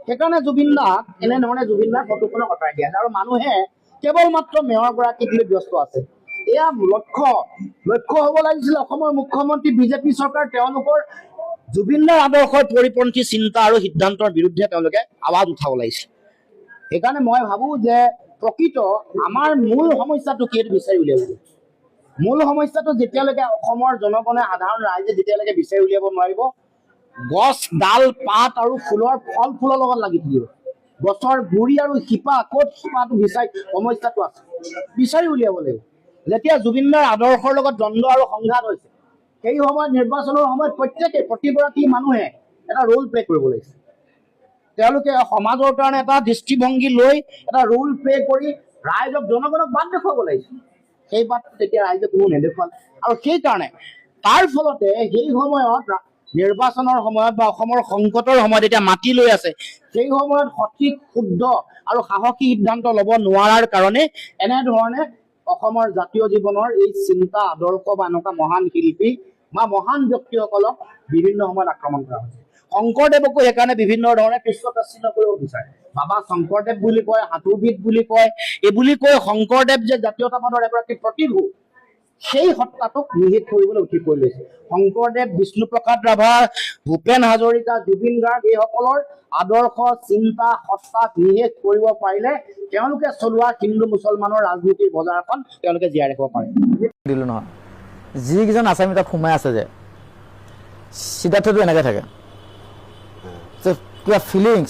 সেইকাৰণে জুবিনদাক এনেধৰণে জুবিনদাৰ ফটোখনক আঁতৰাই দিয়া যায় আৰু মানুহে কেৱল মাত্ৰ মেয়ৰ গৰাকীক লৈ ব্যস্ত আছে। এয়া লক্ষ্য হ'ব লাগিছিল অসমৰ মুখ্যমন্ত্ৰী বিজেপি চৰকাৰ, তেওঁলোকৰ জুবিনদাৰ আদৰ্শৰ পৰিপন্থী চিন্তা আৰু সিদ্ধান্তৰ বিৰুদ্ধে তেওঁলোকে আৱাজ উঠাব লাগিছিল। সেইকাৰণে মই ভাবো যে প্ৰকৃত আমাৰ মূল সমস্যাটো কি এইটো বিচাৰি উলিয়াব। মূল সমস্যাটো যেতিয়ালৈকে অসমৰ জনগণে, সাধাৰণ ৰাইজে যেতিয়ালৈকে বিচাৰি উলিয়াব নোৱাৰিব, গছ ডাল পাত আৰু ফুলৰ লগত লাগি থাকিব। গছৰ গুৰি আৰু শিপা, ক'ত শিপাটো সমস্যাটো আছে বিচাৰি উলিয়াব লাগিব। যেতিয়া জুবিনদাৰ আদৰ্শৰ লগত দ্বন্দ্ব আৰু সংঘাত হৈছে, সেই সময়ত নিৰ্বাচনৰ সময়ত প্ৰতিগৰাকী মানুহে এটা ৰোল প্লে কৰিব লাগিছে। তেওঁলোকে সমাজৰ কাৰণে এটা দৃষ্টিভংগী লৈ এটা ৰোল প্লে কৰি ৰাইজক জনগণক বাট দেখুৱাব লাগিছিল সেই বাটটো তেতিয়া ৰাইজে কোনো নেদেখুৱালে আৰু সেইকাৰণে তাৰ ফলতে সেই সময়ত নিৰ্বাচনৰ সময়ত বা অসমৰ সংকটৰ সময়ত এতিয়া মাটি লৈ আছে সেই সময়ত সঠিক শুদ্ধ আৰু সাহসী সিদ্ধান্ত ল'ব নোৱাৰাৰ কাৰণে এনেধৰণে অসমৰ জাতীয় জীৱনৰ এই চিন্তা আদৰ্শ বা এনেকুৱা মহান শিল্পী বা মহান ব্যক্তিসকলক বিভিন্ন সময়ত আক্ৰমণ কৰা হৈছে শংকৰদেৱকো সেইকাৰণে বিভিন্ন ধৰণে কৃষ্ণতাচ্ছিন্ন কৰিব বিচাৰে বাবা শংকৰদেৱ বুলি কয় সাধুবিদ বুলি কয় এই বুলি কৈ শংকৰদেৱ যে জাতীয়তাবাদৰ এগৰাকী প্ৰতিভূ সেই সত্তাটোক নিষেধ কৰিবলৈ উঠি পৰি লৈছে শংকৰদেৱ বিষ্ণুপ্ৰসাদ ৰাভা ভূপেন হাজৰিকা জুবিন গাৰ্গ এইসকলৰ আদৰ্শ চিন্তা সত্তাক নিষেধ কৰিব পাৰিলে তেওঁলোকে চলোৱা হিন্দু মুছলমানৰ ৰাজনীতিৰ বজাৰখন তেওঁলোকে জীয়াই ৰাখিব পাৰে দিলো নহয় যিকেইজন আছামী তাত সোমাই আছে যে সিদ্ধাৰ্থটো এনেকৈ থাকে কিবা ফিলিংছ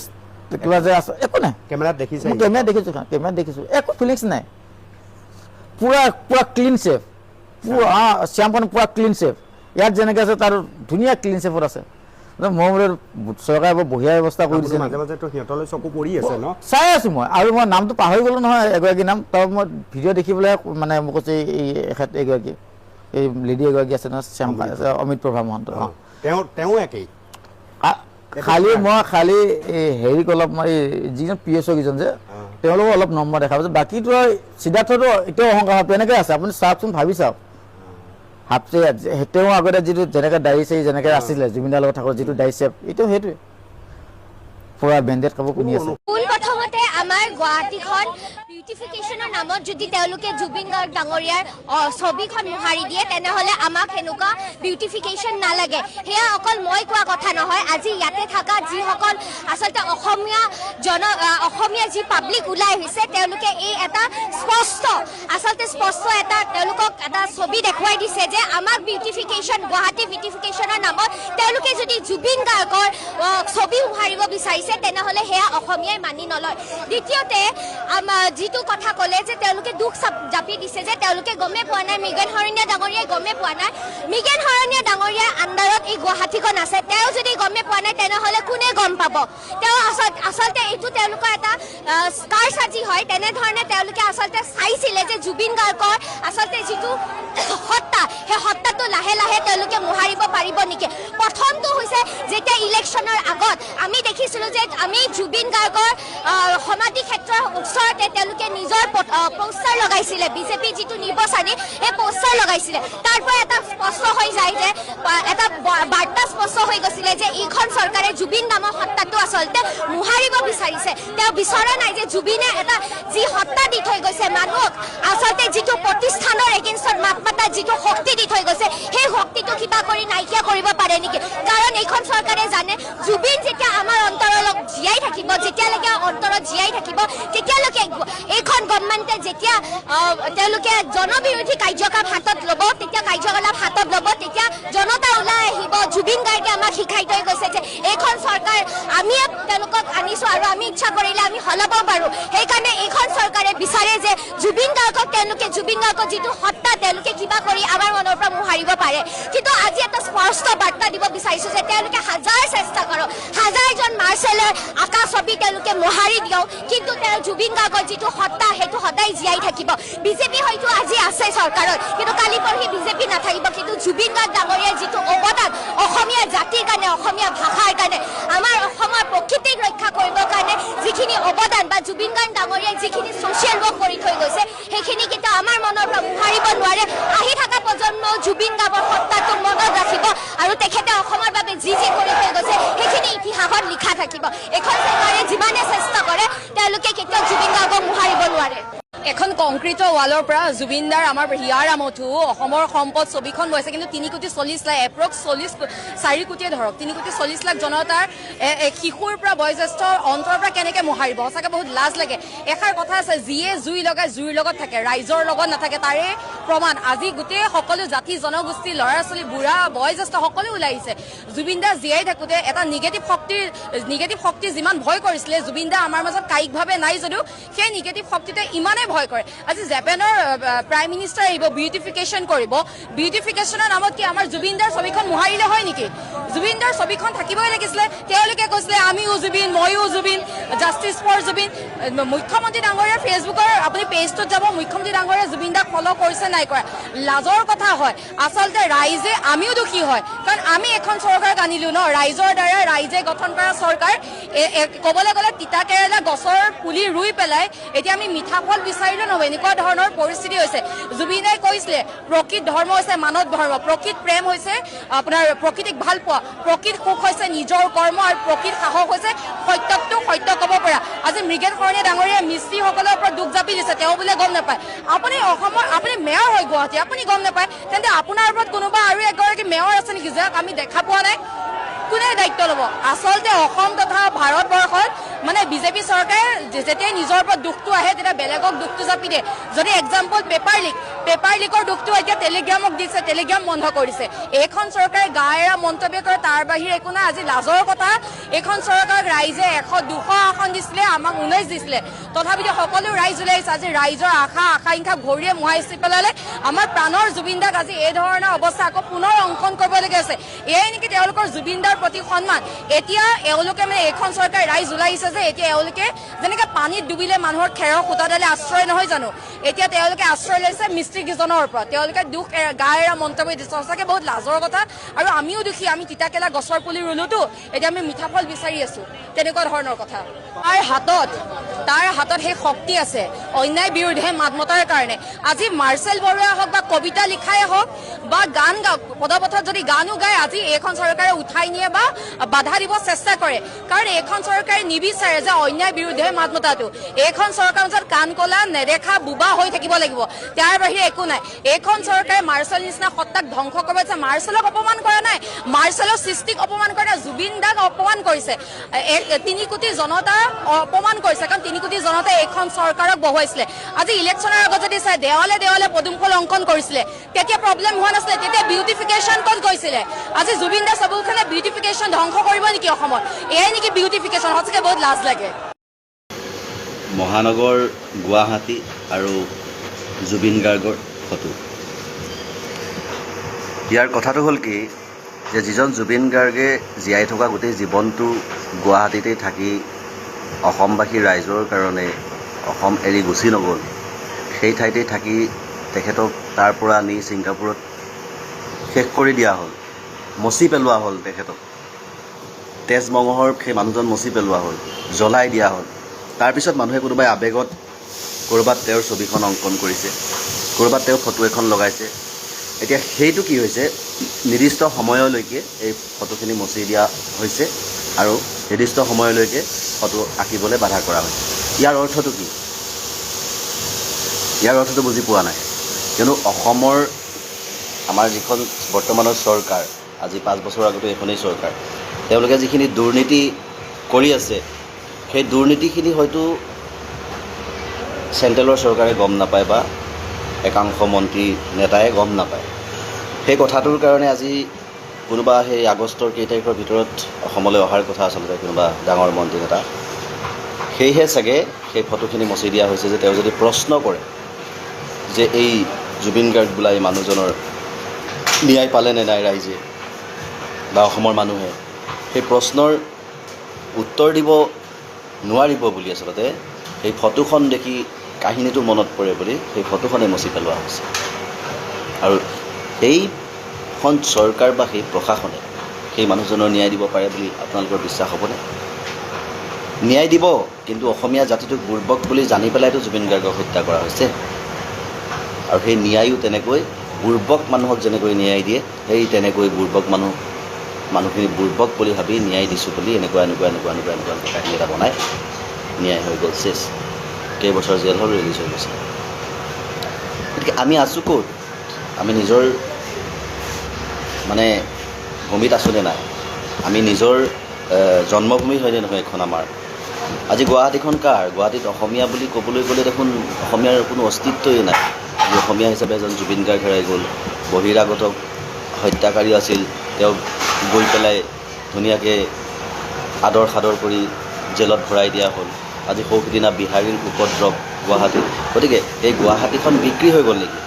কিবা যে আছে একো নাই কেমেৰাত দেখিছে কেমেৰাত দেখিছোঁ একো ফিলিংছ নাই পুৰা পুৰা ক্লিন চেফ পুৰা শ্যামখন পুৰা ক্লিন চেফ ইয়াত যেনেকৈ আছে তাৰ ধুনীয়া ক্লিন চেফত আছে মই বোলে চৰকাৰে বৰ বঢ়িয়া ব্যৱস্থা কৰি দিছে মাজে মাজে সিহঁতলৈ চকু পৰি আছে ন চাই আছোঁ মই আৰু মই নামটো পাহৰি গ'লোঁ নহয় এগৰাকী নাম তাৰ মই ভিডিঅ' দেখি পেলাই মানে মোক কৈছে এই এখেত এগৰাকী এই লেডি এগৰাকী আছে নহয় শ্যাম অমিত প্ৰভা মহন্ত তেওঁ একেই খালি হেৰিক অলপ মই যিজন PSO কেইজন যে তেওঁলোকক অলপ নম্বৰ দেখা পাইছোঁ বাকীটো সিদ্ধাৰ্থটো এতিয়াও অহংকাৰ ভাৱটো এনেকৈ আছে আপুনি চাওকচোন ভাবি চাওক ভাবছে তেওঁ আগতে যিটো যেনেকৈ দাড়ি চাৰি যেনেকৈ আছিলে জুবিনদাৰ লগত থাকোঁ যিটো দাড়ি চেপ এইটো সেইটোৱে পুৰা বেণ্ডেড কাপোৰ পিন্ধি আছে প্ৰথমতে আমাৰ গুৱাহাটীখন বিউটিফিকেশ্যনৰ নামত যদি তেওঁলোকে জুবিন গাৰ্গ ডাঙৰীয়াৰ ছবিখন মোহাৰি দিয়ে তেনেহ'লে আমাক সেনেকুৱা বিউটিফিকেশ্যন নালাগে সেয়া অকল মই কোৱা কথা নহয় আজি ইয়াতে থকা যিসকল আচলতে অসমীয়া যি পাব্লিক ওলাই আহিছে তেওঁলোকে এই এটা স্পষ্ট এটা তেওঁলোকক এটা ছবি দেখুৱাই দিছে যে আমাক বিউটিফিকেশ্যন গুৱাহাটী বিউটিফিকেশ্যনৰ নামত তেওঁলোকে যদি জুবিন গাৰ্গৰ ছবি মোহাৰিব বিচাৰিছে তেনেহ'লে সেয়া অসমীয়াই মানি নলয় দ্বিতীয়তে যিটো কথা ক'লে যে তেওঁলোকে দুখ জাপি দিছে যে তেওঁলোকে গমেই পোৱা নাই মৃগেন শৰণীয়া ডাঙৰীয়াই গমেই পোৱা নাই মৃগেন শৰণীয়া ডাঙৰীয়াৰ আণ্ডাৰত এই গুৱাহাটীখন আছে তেওঁ যদি গমেই পোৱা নাই তেনেহ'লে কোনে গম পাব তেওঁ আচলতে এইটো তেওঁলোকৰ এটা ষ্টাৰ সাজি হয় তেনেধৰণে তেওঁলোকে আচলতে চাইছিলে যে জুবিন গাৰ্গৰ আচলতে যিটো সত্তা সেই সত্তাটো লাহে লাহে তেওঁলোকে মোহাৰিব পাৰিব নেকি প্ৰথমটো হৈছে যেতিয়া ইলেকশ্যনৰ আগত আমি দেখিছিলোঁ যে আমি জুবিন গাৰ্গৰ সমাধি ক্ষেত্ৰৰ ওচৰতে তেওঁলোকে নিজৰ পোষ্টাৰ লগাইছিলে বিজেপি যিটো নিৰ্বাচনী সেই পোষ্টাৰ লগাইছিলে তাৰ পৰা এটা স্পষ্ট হৈ যায় যে এটা বাৰ্তা স্পষ্ট হৈ গৈছিলে যে এইখন চৰকাৰে জুবিন নামৰ সত্তাটো আচলতে মোহাৰিব বিচাৰিছে তেওঁ বিচৰা নাই যে জুবিনে এটা যি সত্তা দি থৈ গৈছে মানুহক আচলতে যিটো প্ৰতিষ্ঠানৰ এগেইনষ্টত মাত মাতা যিটো শক্তি দি থৈ গৈছে সেই শক্তিটো কিবা কৰি নাইকিয়া কৰিব পাৰে নেকি কাৰণ এইখন চৰকাৰে জানে জুবিন যেতিয়া আমাৰ অন্তৰত জীয়াই থাকিব যেতিয়ালৈকে অন্তৰত জীয়াই থাকিব তেতিয়ালৈকে এইখন গভৰ্ণমেণ্টে যেতিয়া তেওঁলোকে জনবিৰোধী কাৰ্যকলাপ হাতত ল'ব তেতিয়া জনতা ওলাই আহিব জুবিন গাৰ্গে আমাক শিকাই থৈ গৈছে যে এইখন চৰকাৰ আমিয়ে তেওঁলোকক আনিছোঁ আৰু আমি ইচ্ছা কৰিলে আমি সলাব পাৰোঁ সেইকাৰণে এইখন চৰকাৰে বিচাৰে যে জুবিন গাৰ্গৰ যিটো সত্তা তেওঁলোকে কিবা কৰি আমাৰ মনৰ পৰা মোহাৰিব পাৰে কিন্তু আজি এটা স্পষ্ট বাৰ্তা দিব বিচাৰিছোঁ যে তেওঁলোকে হাজাৰ চেষ্টা কৰক হাজাৰজন মাৰ্চেলৰ আকা ছবি তেওঁলোকে মোহাৰি দিয়ক কিন্তু তেওঁ জুবিন গাৰ্গৰ যিটো সত্তা সেইটো সদায় জীয়াই থাকিব বিজেপি হয়তো আজি আছে চৰকাৰত কিন্তু কালি পৰহি বিজেপি নাথাকিব কিন্তু জুবিন গাৰ্গ ডাঙৰীয়াৰ যিটো অৱদান অসমীয়া জাতিৰ কাৰণে অসমীয়া ভাষাৰ কাৰণে আমাৰ অসমৰ প্ৰকৃতিক ৰক্ষা কৰিবৰ কাৰণে যিখিনি অৱদান বা জুবিন গাৰ্গ ডাঙৰীয়াই যিখিনি ছ'চিয়েল ৱৰ্ক কৰি থৈ গৈছে সেইখিনি কিন্তু আমাৰ মনৰ পৰা মোহাৰিব নোৱাৰে আহি থকা প্ৰজন্ম জুবিন গাৰ্গৰ সত্তাটো মনত ৰাখিব আৰু তেখেতে অসমৰ বাবে যি কৰি থৈ গৈছে সেইখিনি ইতিহাসত লিখা থাকিব এখন চৰকাৰে যিমানে চেষ্টা কৰে তেওঁলোকে কেতিয়াও জুবিন গাৰ্গক মোহাৰিব নোৱাৰে এখন কংক্ৰিটৰ ৱালৰ পৰা জুবিনদাৰ আমাৰ হিয়াৰ আমঠু অসমৰ সম্পদ ছবিখন বৈছে কিন্তু 3 কোটি 40 লাখ এপ্ৰক্স 4 কোটিয়ে ধৰক 3 কোটি 40 লাখ জনতাৰ শিশুৰ পৰা বয়োজ্যেষ্ঠ অন্তৰৰ পৰা কেনেকৈ মোহাৰিব সঁচাকৈ বহুত লাজ লাগে এষাৰ কথা আছে যিয়ে জুই লগাই জুইৰ লগত থাকে ৰাইজৰ লগত নাথাকে তাৰে প্ৰমাণ আজি গোটেই সকলো জাতি জনগোষ্ঠী ল'ৰা ছোৱালী বুঢ়া বয়োজ্যেষ্ঠ সকলো ওলাই আহিছে জুবিনদা জীয়াই থাকোঁতে এটা নিগেটিভ শক্তি যিমান ভয় কৰিছিলে জুবিনদা আমাৰ মাজত কায়িকভাৱে নাই যদিও সেই নিগেটিভ শক্তিটোৱে ইমানেই ভয় কৰে আজি জাপানৰ প্ৰাইম মিনিষ্টাৰ আহিব বিউটিফিকেশ্যন কৰিব বিউটিফিকেশ্যনৰ নামত কি আমাৰ জুবিনদাৰ ছবিখন মোহাৰিলে হয় নেকি জুবিনদাৰ ছবিখন থাকিবই লাগিছিলে তেওঁলোকে কৈছিলে আমিও জুবিন ময়ো জুবিন জাষ্টিছ ফৰ জুবিন মুখ্যমন্ত্ৰী ডাঙৰীয়াৰ ফেচবুকৰ আপুনি পেজটোত যাব মুখ্যমন্ত্ৰী ডাঙৰীয়া জুবিনদাক ফ'ল' কৰিছে নাই কৰা লাজৰ কথা হয় আচলতে ৰাইজে আমিও দুখী হয় কাৰণ আমি এখন চৰকাৰক আনিলো ন ৰাইজৰ দ্বাৰা ৰাইজে গঠন কৰা চৰকাৰ ক'বলৈ গ'লে তিতা কেৰেলা গছৰ পুলি ৰুই পেলাই এতিয়া আমি মিঠা ফল বিচাৰিলে নহ'ব এনেকুৱা ধৰণৰ পৰিস্থিতি হৈছে জুবিনে কৈছিলে প্ৰকৃত ধৰ্ম হৈছে মানৱ ধৰ্ম প্ৰকৃত প্ৰেম হৈছে আপোনাৰ প্ৰকৃতিক ভাল পোৱা প্ৰকৃত সুখ হৈছে নিজৰ কৰ্ম আৰু প্ৰকৃত সাহস হৈছে সত্যকটো সত্য ক'ব পৰা আজি মৃগেন শৰণীয়া ডাঙৰীয়া মিস্ত্ৰীসকলৰ ওপৰত দুখ জাপি দিছে তেওঁ বোলে গম নাপায় আপুনি অসমৰ আপুনি মেয়ৰ হয় গুৱাহাটী আপুনি গম নাপায় তেন্তে আপোনাৰ ওপৰত কোনোবা আৰু এগৰাকী মেয়ৰ আছে নেকি যাক আমি দেখা পোৱা নাই কোনে দায়িত্ব ল'ব আচলতে অসম তথা ভাৰতবৰ্ষত মানে বিজেপি চৰকাৰে যেতিয়া নিজৰ ওপৰত দুখটো আহে তেতিয়া বেলেগক দুখটো জাপি দিয়ে যদি এক্সাম্পল পেপাৰ লিকৰ দুখটো এতিয়া টেলিগ্ৰামক দিছে টেলিগ্ৰাম বন্ধ কৰিছে এইখন চৰকাৰে গা এৰা মন্তব্য কৰে তাৰ বাহিৰে একো নাই আজি লাজৰ কথা এইখন চৰকাৰক ৰাইজে 100-200 আসন দিছিলে আমাক 19 দিছিলে তথাপিতো সকলো ৰাইজ ওলাইছে আজি ৰাইজৰ আকাংক্ষা ঘূৰিয়ে মোহাইছি পেলালে আমাৰ প্ৰাণৰ জুবিনদাক আজি এই ধৰণৰ অৱস্থা আকৌ পুনৰ অংকন কৰিবলগীয়া আছে এয়াই নেকি তেওঁলোকৰ জুবিনদাৰ প্ৰতি সন্মান এতিয়া এওঁলোকে মানে এইখন চৰকাৰে ৰাইজ ওলাইছে যে এতিয়া এওঁলোকে যেনেকে পানীত ডুবিলে মানুহৰ খেৰৰ খুঁটাডালে আশ্ৰয় নহয় জানো এতিয়া তেওঁলোকে আশ্ৰয় লৈছে মিস্ত্ৰীকেইজনৰ ওপৰত তেওঁলোকে দুখ গা এৰা মন্তব্য দিছে সঁচাকে বহুত লাজৰ কথা আৰু আমিও দুখী আমি তিতাকেলা গছৰ পুলি ৰুলোতো এতিয়া আমি মিঠা ফল বিচাৰি আছো তেনেকুৱা ধৰণৰ কথা তাৰ হাতত সেই শক্তি আছে অন্যায় বিৰুদ্ধে মাত মতাৰ কাৰণে আজি মাৰ্চেল বৰুৱা হওক বা কবিতা লিখাই হওক বা গান পদপথত যদি গানো গায় আজি এইখন চৰকাৰে উঠাই নিয়ে বা বাধা দিব চেষ্টা কৰে কাৰণ এইখন চৰকাৰে নিবিচাৰে যে অন্যায় বিৰুদ্ধে মাত মতাটো এইখন চৰকাৰ মাজত কাণ কলা নেদেখা বুবা হৈ থাকিব লাগিব তাৰ বাহিৰে একো নাই এইখন চৰকাৰে মাৰ্চেল নিচিনা সত্তাক ধ্বংস কৰিব যে মাৰ্চেলক অপমান কৰা নাই মাৰ্চেলৰ সৃষ্টিক অপমান কৰা নাই জুবিন দাক অপমান কৰিছে 3 কোটি জনতা অপমান কৰিছে কাৰণ 3 কোটি জনতাই এইখন চৰকাৰক বহুৱাইছিলে আজি ইলেকশ্যনৰ আগত যদি চাই দেৱালে পদুম ফুল অংকন কৰিছিলে তেতিয়া প্ৰব্লেম হোৱা নাছিলে তেতিয়া বিউটিফিকেশ্যন ক'ত গৈছিলে আজি জুবিন দাৰ চবুখনে বিউটিফিকেশ্যন ধ্বংস কৰিব নেকি অসমত এয়াই নেকি বিউটিফিকেশ্যন সঁচাকৈ বহুত লাজ লাগে মহানগৰ গুৱাহাটী আৰু জুবিন গাৰ্গৰ ফটো ইয়াৰ কথাটো হ'ল কি যে যিজন জুবিন গাৰ্গে জীয়াই থকা গোটেই জীৱনটো গুৱাহাটীতেই থাকি অসমবাসী ৰাইজৰ কাৰণে অসম এৰি গুচি নগ'ল সেই ঠাইতেই থাকি তেখেতক তাৰ পৰা নি ছিংগাপুৰত শেষ কৰি দিয়া হ'ল মচি পেলোৱা হ'ল তেখেতক তেজ মঙহৰ সেই মানুহজন মচি পেলোৱা হ'ল জ্বলাই দিয়া হ'ল তাৰপিছত মানুহে কোনোবাই আৱেগত ক'ৰবাত তেওঁৰ ছবিখন অংকন কৰিছে ক'ৰবাত তেওঁৰ ফটো এখন লগাইছে এতিয়া সেইটো কি হৈছে নিৰ্দিষ্ট সময়লৈকে এই ফটোখিনি মচি দিয়া হৈছে আৰু নিৰ্দিষ্ট সময়লৈকে ফটো আঁকিবলৈ বাধা কৰা হৈছে ইয়াৰ অৰ্থটো কি ইয়াৰ অৰ্থটো বুজি পোৱা নাই কিয়নো অসমৰ আমাৰ যিখন বৰ্তমানৰ চৰকাৰ আজি 5 বছৰ আগতে এইখনেই চৰকাৰ তেওঁলোকে যিখিনি দুৰ্নীতি কৰি আছে সেই দুৰ্নীতিখিনি হয়তো চেণ্ট্ৰেলৰ চৰকাৰে গম নাপায় বা একাংশ মন্ত্ৰী নেতাই গম নাপায় সেই কথাটোৰ কাৰণে আজি কোনোবা সেই আগষ্টৰ কেই তাৰিখৰ ভিতৰত অসমলৈ অহাৰ কথা আচলতে কোনোবা ডাঙৰ মন্ত্ৰী নেতা সেয়েহে চাগে সেই ফটোখিনি মচি দিয়া হৈছে যে তেওঁ যদি প্ৰশ্ন কৰে যে এই জুবিন গাৰ্গ বোলা এই মানুহজনৰ ন্যায় পালে নে নাই ৰাইজে বা অসমৰ মানুহে সেই প্ৰশ্নৰ উত্তৰ দিব নোৱাৰিব বুলি আচলতে সেই ফটোখন দেখি কাহিনীটো মনত পৰে বুলি সেই ফটোখনেই মচি পেলোৱা হৈছে আৰু সেইখন চৰকাৰ বা সেই প্ৰশাসনে সেই মানুহজনৰ ন্যায় দিব পাৰে বুলি আপোনালোকৰ বিশ্বাস হ'বনে ন্যায় দিব কিন্তু অসমীয়া জাতিটোক বুৰ্বক বুলি জানি পেলাইতো জুবিন গাৰ্গক হত্যা কৰা হৈছে আৰু সেই ন্যায়ো তেনেকৈ বুৰ্বক মানুহক যেনেকৈ ন্যায় দিয়ে সেই তেনেকৈ বুৰ্বক মানুহখিনি বুৰ্বক বুলি ভাবি ন্যায় দিছোঁ বুলি এনেকুৱা কাহিনী এটা বনাই ন্যায় হৈ গ'ল চেছ কেইবছৰ জেল হ'ল ৰিলিজ হৈ গৈছে গতিকে আমি আছোঁ ক'ত আমি নিজৰ মানে ভূমিত আছোঁনে নাই আমি নিজৰ জন্মভূমি হয়নে নহয় এখন আমাৰ আজি গুৱাহাটীখন কাৰ গুৱাহাটীত অসমীয়া বুলি ক'বলৈ গ'লে দেখোন অসমীয়াৰ কোনো অস্তিত্বই নাই যি অসমীয়া হিচাপে এজন জুবিন গাৰ্গ হেৰাই গ'ল বহিৰাগত হত্যাকাৰী আছিল তেওঁ গৈ পেলাই ধুনীয়াকৈ আদৰ সাদৰ কৰি জেলত ভৰাই দিয়া হ'ল আজি সৌ সিদিনা বিহাৰীৰ উপদ্ৰৱ গুৱাহাটীত। গতিকে এই গুৱাহাটীখন বিক্ৰী হৈ গ'ল নেকি?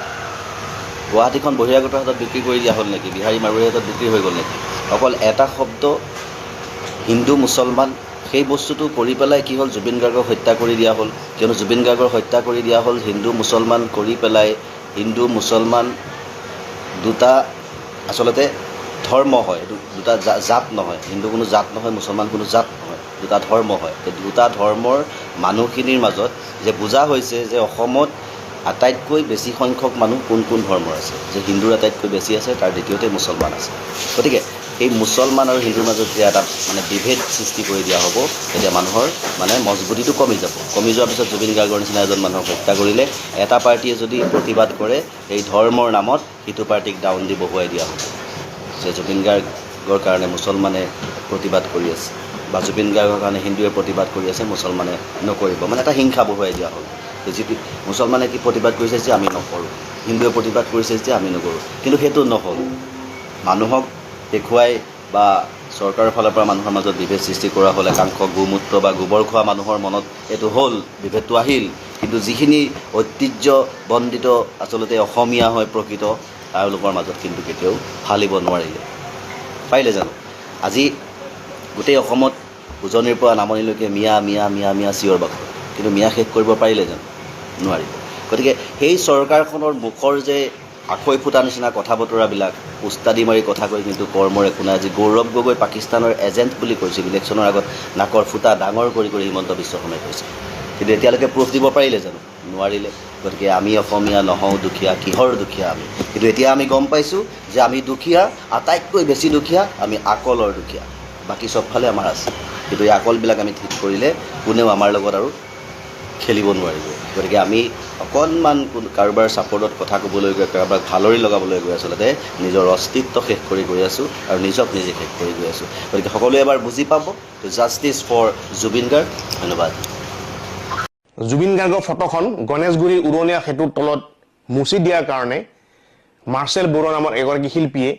গুৱাহাটীখন বহিৰাগতৰ হাতত বিক্ৰী কৰি দিয়া হ'ল নেকি? বিহাৰী মাৰোৱাৰীৰ হাতত বিক্ৰী হৈ গ'ল নেকি? অকল এটা শব্দ হিন্দু মুছলমান, সেই বস্তুটো কৰি পেলাই কি হ'ল, জুবিন গাৰ্গক হত্যা কৰি দিয়া হ'ল। কিয়নো জুবিন গাৰ্গক হত্যা কৰি দিয়া হ'ল হিন্দু মুছলমান কৰি পেলাই। হিন্দু মুছলমান দুটা আচলতে ধৰ্ম হয়, এইটো দুটা জাত নহয়। হিন্দু কোনো জাত নহয়, মুছলমান কোনো জাত নহয়, দুটা ধৰ্ম হয়। এই দুটা ধৰ্মৰ মানুহখিনিৰ মাজত যে বুজা হৈছে যে অসমত আটাইতকৈ বেছি সংখ্যক মানুহ কোন কোন ধৰ্মৰ আছে, যে হিন্দুৰ আটাইতকৈ বেছি আছে, তাৰ দ্বিতীয়তে মুছলমান আছে। গতিকে এই মুছলমান আৰু হিন্দুৰ মাজত যেতিয়া এটা বিভেদ সৃষ্টি কৰি দিয়া হ'ব, তেতিয়া মানুহৰ মজবুতিটো কমি যাব। কমি যোৱাৰ পিছত জুবিন গাৰ্গৰ নিচিনা এজন মানুহক হত্যা কৰিলে এটা পাৰ্টীয়ে যদি প্ৰতিবাদ কৰে, এই ধৰ্মৰ নামত সিটো পাৰ্টীক ডাউন দি বহুৱাই দিয়া হ'ব যে জুবিন গাৰ্গৰ কাৰণে মুছলমানে প্ৰতিবাদ কৰি আছে, বা জুবিন গাৰ্গৰ কাৰণে হিন্দুৱে প্ৰতিবাদ কৰি আছে, মুছলমানে নকৰিব। এটা হিংসা বহুৱাই দিয়া হ'ল। যিটো মুছলমানে কি প্ৰতিবাদ কৰিছে যে আমি নকৰোঁ, হিন্দুৱে প্ৰতিবাদ কৰিছে যে আমি নকৰোঁ। কিন্তু সেইটো নহ'ল। মানুহক দেখুৱাই বা চৰকাৰৰ ফালৰ পৰা মানুহৰ মাজত বিভেদ সৃষ্টি কৰা হ'ল। একাংশ গোমূত্ৰ বা গোবৰ খোৱা মানুহৰ মনত এইটো হ'ল, বিভেদটো আহিল। কিন্তু যিখিনি ঐতিহ্যবন্দিত আচলতে অসমীয়া হয় প্ৰকৃত, তেওঁলোকৰ মাজত কিন্তু কেতিয়াও ফালিব নোৱাৰিলে। পাৰিলে জানো? আজি গোটেই অসমত উজনিৰ পৰা নামনিলৈকে মিয়া মিয়া মিয়া মিয়া চিঞৰ বাখৰ, কিন্তু মিয়া শেষ কৰিব পাৰিলে জানো? নোৱাৰিব। গতিকে সেই চৰকাৰখনৰ মুখৰ যে আখৈ ফুটা নিচিনা কথা বতৰাবিলাক, উস্তাদি মাৰি কথা কৈ কিন্তু কৰ্মৰ একো নাই। আজি গৌৰৱ গগৈ পাকিস্তানৰ এজেণ্ট বুলি কৈছিল, ইলেকশ্যনৰ আগত নাকৰ ফুটা ডাঙৰ কৰি কৰি হিমন্ত বিশ্ব শৰ্মাই কৈছিল। কিন্তু এতিয়ালৈকে প্ৰুফ দিব পাৰিলে জানো? নোৱাৰিলে। গতিকে আমি অসমীয়া নহওঁ দুখীয়া, কিহৰ দুখীয়া আমি? কিন্তু এতিয়া আমি গম পাইছোঁ যে আমি দুখীয়া, আটাইতকৈ বেছি দুখীয়া আমি আকলৰ দুখীয়া। বাকী চবফালে আমাৰ আছে, কিন্তু এই আকলবিলাক আমি ঠিক কৰিলে কোনেও আমাৰ লগত আৰু খেলিব নোৱাৰিব। গতিকে আমি অকণমান কাৰোবাৰ ছাপোৰ্টত কথা ক'বলৈ গৈ, কাৰোবাক ভালৰি লগাবলৈ গৈ আচলতে নিজৰ অস্তিত্ব শেষ কৰি গৈ আছোঁ আৰু নিজক নিজে শেষ কৰি গৈ আছোঁ। গতিকে সকলোৱে এবাৰ বুজি পাব, জাষ্টিছ ফৰ জুবিন গাৰ্গ। ধন্যবাদ। জুবিন গাৰ্গৰ ফটোখন গণেশগুৰিৰ উৰণীয়া সেতুৰ তলত মুচি দিয়াৰ কাৰণে মাৰ্চেল বৰুৱা নামৰ এগৰাকী শিল্পীয়ে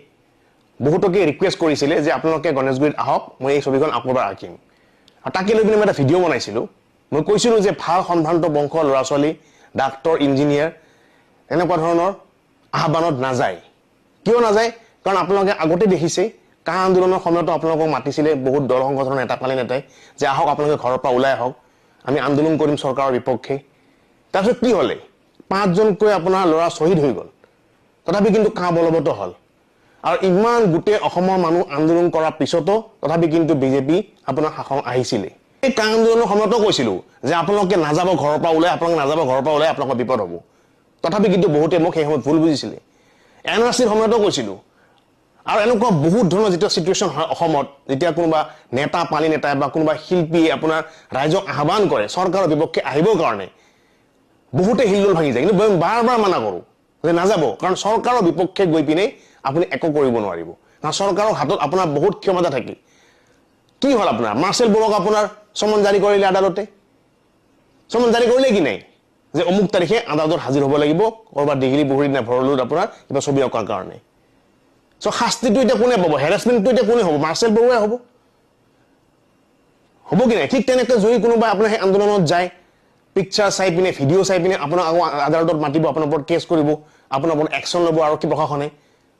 বহুতকে ৰিকুৱেষ্ট কৰিছিলে যে আপোনালোকে গণেশগুৰিত আহক, মই এই ছবিখন আকৌ এবাৰ আঁকিম। আৰু তাকে লৈ পিনে মই এটা ভিডিঅ' বনাইছিলোঁ। মই কৈছিলোঁ যে ভাল সম্ভ্ৰান্ত বংশৰ ল'ৰা ছোৱালী, ডাক্তৰ, ইঞ্জিনিয়াৰ এনেকুৱা ধৰণৰ আহ্বানত নাযায়। কিয় নাযায়? কাৰণ আপোনালোকে আগতে দেখিছে কা আন্দোলনৰ সময়তো আপোনালোকক মাতিছিলে বহুত দল সংগঠনৰ নেতাকালী নেতাই যে আহক, আপোনালোকে ঘৰৰ পৰা ওলাই আহক, আমি আন্দোলন কৰিম চৰকাৰৰ বিপক্ষে। তাৰপিছত কি হ'লে? 5জনকৈ আপোনাৰ ল'ৰা শ্বহীদ হৈ গ'ল। তথাপি কিন্তু কা বলবৎ হ'ল। আৰু ইমান গোটেই অসমৰ মানুহ আন্দোলন কৰাৰ পিছতো তথাপি কিন্তু বিজেপি আপোনাৰ শাসন আহিছিলে। এই কা আন্দোলনৰ সময়তো কৈছিলোঁ যে আপোনালোকে নাযাব ঘৰৰ পৰা ওলাই, আপোনালোকে নাযাব ঘৰৰ পৰা ওলাই, আপোনালোকৰ বিপদ হ'ব। তথাপি কিন্তু বহুতে মোক সেই সময়ত ভুল বুজিছিলে। NRCৰ সময়তো কৈছিলোঁ। আৰু এনেকুৱা বহুত ধৰণৰ যেতিয়া চিটুৱেশ্যন হয় অসমত, যেতিয়া কোনোবা নেতা, পালি নেতাই বা কোনোবা শিল্পীয়ে আপোনাৰ ৰাইজক আহ্বান কৰে চৰকাৰৰ বিপক্ষে আহিবৰ কাৰণে, বহুতে হিলদোল ভাঙি যায়। কিন্তু বাৰ বাৰ মানা কৰোঁ যে নাযাব, কাৰণ চৰকাৰৰ বিপক্ষে গৈ পিনে আপুনি একো কৰিব নোৱাৰিব। কাৰণ চৰকাৰৰ হাতত আপোনাৰ বহুত ক্ষমতা থাকে। কি হ'ল আপোনাৰ? মাৰ্চেল বৰুৱাক আপোনাৰ চমন জাৰি কৰিলে আদালতে। চমন জাৰি কৰিলে কি নাই যে অমুক তাৰিখে আদালতত হাজিৰ হ'ব লাগিব, ক'ৰবাত ডিগ্ৰী বহৰীত নে ভৰলুত আপোনাৰ কিবা ছবি অঁকাৰ কাৰণে। শাস্তিটো এতিয়া কোনে পাব? হেৰাছমেণ্টটো এতিয়া কোনে হ'ব? মাৰ্চেল বৰুৱাই হ'ব। হ'ব কি নাই? ঠিক তেনেকৈ যদি কোনোবাই আপোনাৰ সেই আন্দোলনত যায়, পিকচাৰ চাই পিনে, ভিডিঅ' চাই পিনে আপোনাক আকৌ আদালতত মাতিব, আপোনাৰ ওপৰত কেছ কৰিব, আপোনাৰ ওপৰত একশ্যন ল'ব আৰক্ষী প্ৰশাসনে,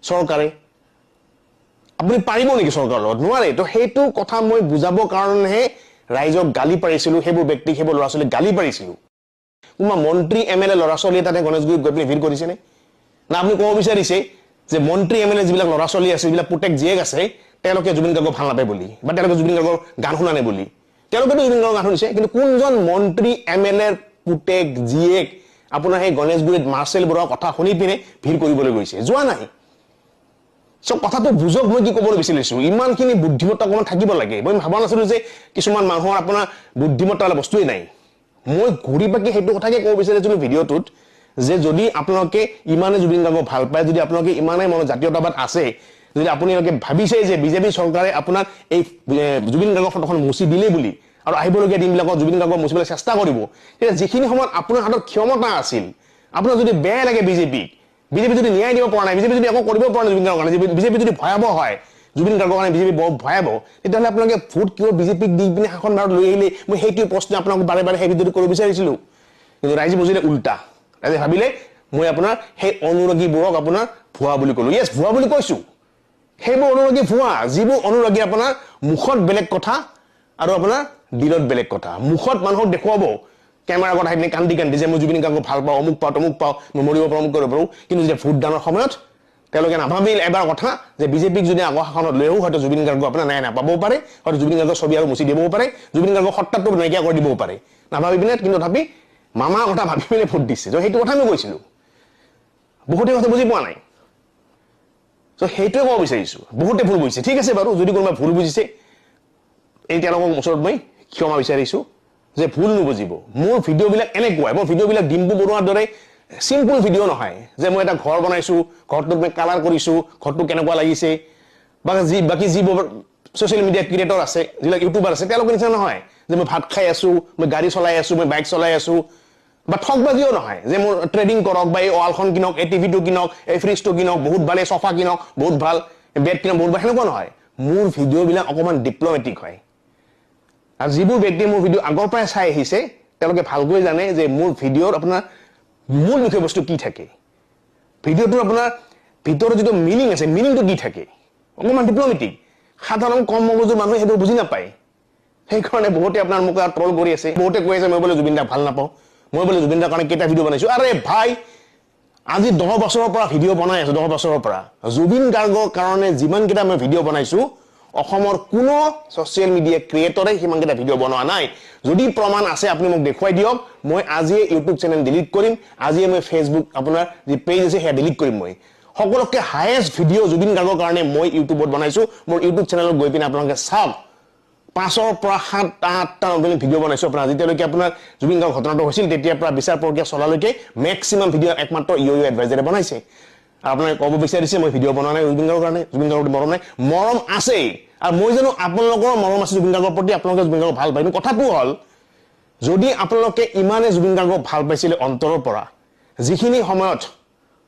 চৰকাৰে। আপুনি পাৰিব নেকি চৰকাৰৰ লগত? নোৱাৰে। তো সেইটো কথা মই বুজাবৰ কাৰণেহে ৰাইজক গালি পাৰিছিলোঁ, সেইবোৰ ব্যক্তিক, সেইবোৰ ল'ৰা ছোৱালীক গালি পাৰিছিলোঁ। কোনোবা মন্ত্ৰী MLA ল'ৰা ছোৱালীয়ে তাতে গণেশগুৰিত গৈ পিনে ভিৰ কৰিছেনে? না আপুনি ক'ব বিচাৰিছে যে মন্ত্ৰী MLA যিবিলাক ল'ৰা ছোৱালী আছে, যিবিলাক পুতেক জীয়েক আছে, তেওঁলোকে জুবিন গাৰ্গক ভাল নাপায় বুলি, বা তেওঁলোকে জুবিন গাৰ্গৰ গান শুনা নাই বুলি? তেওঁলোকেতো জুবিন গাৰ্গৰ গান শুনিছে। কিন্তু কোনজন মন্ত্ৰী MLA পুতেক জীয়েক আপোনাৰ সেই গণেশগুৰিত মাৰ্চেল বৰুৱাৰ কথা শুনি পিনে ভিৰ কৰিবলৈ গৈছে? যোৱা নাই। কথাটো বুজক। মই কি ক'বলৈ বিচাৰিছোঁ, ইমানখিনি বুদ্ধিমত্তা অকণমান থাকিব লাগে। মই ভাবা নাছিলোঁ যে কিছুমান মানুহৰ আপোনাৰ বুদ্ধিমত্তা হ'লে বস্তুৱেই নাই। মই ঘূৰি পাকি সেইটো কথাকে ক'ব বিচাৰিছিলোঁ ভিডিঅ'টোত, যে যদি আপোনালোকে ইমানে জুবিন গাৰ্গক ভাল পায়, যদি আপোনালোকে ইমানে মনত জাতীয়তাবাদ আছে, যদি আপোনালোকে ভাবিছে যে বিজেপি চৰকাৰে আপোনাৰ এই জুবিন গাৰ্গৰ ফটোখন মুচি দিলে বুলি আৰু আহিবলগীয়া দিনবিলাকত জুবিন গাৰ্গক মুচিবলৈ চেষ্টা কৰিব, তেতিয়া যিখিনি সময়ত আপোনাৰ হাতত ক্ষমতা আছিল, আপোনাৰ যদি বেয়া লাগে বিজেপি যদি ন্যায় দিব পৰা নাই, বিজেপি যদি একো কৰিব পৰা নাই জুবিন গাৰ্গৰ কাৰণে, বিজেপি যদি ভয়াৱহ হয়, জুবিন গাৰ্গৰ কাৰণে বিজেপি বৰ ভয়াৱহ, তেতিয়াহ'লে আপোনালোকে ভোট কিয় বিজেপিক দি পিনে শাসন ভাৰত লৈ আহিলে? মই সেইটোৱে প্ৰশ্ন আপোনালোক বাৰে বাৰে সেই ভিডিঅ'টো কৰিব বিচাৰিছিলোঁ। কিন্তু ৰাইজে বুজিলে উল্টা ৰাইজে ভাবিলে মই আপোনাৰ সেই অনুৰাগীবোৰক আপোনাৰ ভুৱা বুলি ক'লো য়েছ ভুৱা বুলি কৈছো সেইবোৰ অনুৰাগী ভুৱা যিবোৰ অনুৰাগী আপোনাৰ মুখত বেলেগ কথা আৰু আপোনাৰ দিলত বেলেগ কথা মুখত মানুহক দেখুৱাব কেমেৰা আগত আহি কান্দি কান্দি যে মই জুবিন গাৰ্গক ভাল পাওঁ অমুক পাওঁ তমুক পাওঁ মই মৰিব পাৰোঁ অমুক কৰিব পাৰোঁ কিন্তু যেতিয়া ভোটদানৰ সময়ত তেওঁলোকে নাভাবিল এবাৰ কথা যে বিজেপিক যদি আগৰ শাসনত লৈও হয়তো জুবিন গাৰ্গক আপোনাৰ নাই নাপাবও পাৰে হয়তো জুবিন গাৰ্গৰ ছবি আৰু মুচি দিবও পাৰে জুবিন গাৰ্গৰ সত্তাটো নাইকিয়া কৰি দিবও পাৰে নাভাবি পিনে কিন্তু তথাপি মামাৰ কথা ভাবি পিনে ভোট দিছে তো সেইটো কথা আমি কৈছিলোঁ বহুতে কথা বুজি পোৱা নাই তো সেইটোৱে ক'ব বিচাৰিছোঁ বহুতে ভুল বুজিছে ঠিক আছে বাৰু যদি কোনোবাই ভুল বুজিছে এই তেওঁলোকৰ ওচৰত মই ক্ষমা বিচাৰিছোঁ যে ভুল নুবুজিব মোৰ ভিডিঅ'বিলাক এনেকুৱাই মই ভিডিঅ'বিলাক ডিম্পু বৰুৱাৰ দৰে চিম্পল ভিডিঅ' নহয় যে মই এটা ঘৰ বনাইছোঁ ঘৰটোত মই কালাৰ কৰিছোঁ ঘৰটো কেনেকুৱা লাগিছে বা বাকী যিবোৰ ছ'চিয়েল মিডিয়া ক্ৰিয়েটৰ আছে যিবিলাক ইউটিউবাৰ আছে তেওঁলোকৰ নিচিনা নহয় যে মই ভাত খাই আছোঁ মই গাড়ী চলাই আছোঁ মই বাইক চলাই আছোঁ বা ঠগবাজিও নহয় যে মোৰ ট্ৰেডিং কৰক বা এই ৱালখন কিনক এই টিভিটো কিনক এই ফ্ৰিজটো কিনক বহুত ভাল এই চফা কিনক বহুত ভাল বেড কিনক বহুত ভাল সেনেকুৱা নহয় মোৰ ভিডিঅ'বিলাক অকণমান ডিপ্ল'মেটিক হয় আৰু যিবোৰ ব্যক্তিয়ে মোৰ ভিডিঅ' আগৰ পৰাই চাই আহিছে তেওঁলোকে ভালকৈ জানে যে মোৰ ভিডিঅ'ৰ আপোনাৰ মূল বিষয়বস্তু কি থাকে ভিডিঅ'টোৰ আপোনাৰ ভিতৰত যিটো মিনিং আছে মিনিংটো কি থাকে অকণমান ডিপ্ল'মেটিক সাধাৰণ কম মগজুৰ মানুহে সেইবোৰ বুজি নাপায় সেইকাৰণে বহুতে আপোনাৰ মোক ট্ৰল কৰি আছে বহুতে কৈ আছে মই বোলে জুবিন দাক ভাল নাপাওঁ মই বোলে জুবিন দাৰ কাৰণে কেইটা ভিডিঅ' বনাইছোঁ আৰে ভাই আজি 10 বছৰৰ পৰা ভিডিঅ' বনাই আছোঁ 10 বছৰৰ পৰা জুবিন গাৰ্গৰ কাৰণে যিমানকেইটা মই ভিডিঅ' বনাইছোঁ অসমৰ কোনো ছ'চিয়েল মিডিয়া ক্ৰিয়েটৰে সিমানকেইটা ভিডিঅ' বনোৱা নাই যদি প্ৰমাণ আছে আপুনি মোক দেখুৱাই দিয়ক মই আজিয়ে ইউটিউব চেনেল ডিলিট কৰিম আজিয়ে মই ফেচবুক আপোনাৰ যি পেজ আছে সেয়া ডিলিট কৰিম মই সকলোতকৈ হায়েষ্ট ভিডিঅ' জুবিন গাৰ্গৰ কাৰণে মই ইউটিউবত বনাইছোঁ মোৰ ইউটিউব চেনেলত গৈ পিনে আপোনালোকে চাওক 5ৰ পৰা 7টা 8টা ভিডিঅ' বনাইছোঁ আপোনাৰ যেতিয়ালৈকে আপোনাৰ জুবিন গাৰ্গৰ ঘটনাটো হৈছিল তেতিয়াৰ পৰা বিচাৰ প্ৰক্ৰিয়া চলালৈকে মেক্সিমাম ভিডিঅ' একমাত্ৰ ইউ এডভাইজাৰে বনাইছে আপোনালোকে ক'ব বিচাৰিছে মই ভিডিঅ' বনোৱা নাই জুবিন গাৰ্গৰ কাৰণে জুবিন গাৰ্গৰ মৰম নাই মৰম আছেই আৰু মই জানো আপোনালোকৰ মৰম আছে জুবিন গাৰ্গৰ প্ৰতি আপোনালোকে জুবিন গাৰ্গক ভাল পায় কিন্তু কথাটো হ'ল যদি আপোনালোকে ইমানে জুবিন গাৰ্গক ভাল পাইছিলে অন্তৰৰ পৰা যিখিনি সময়ত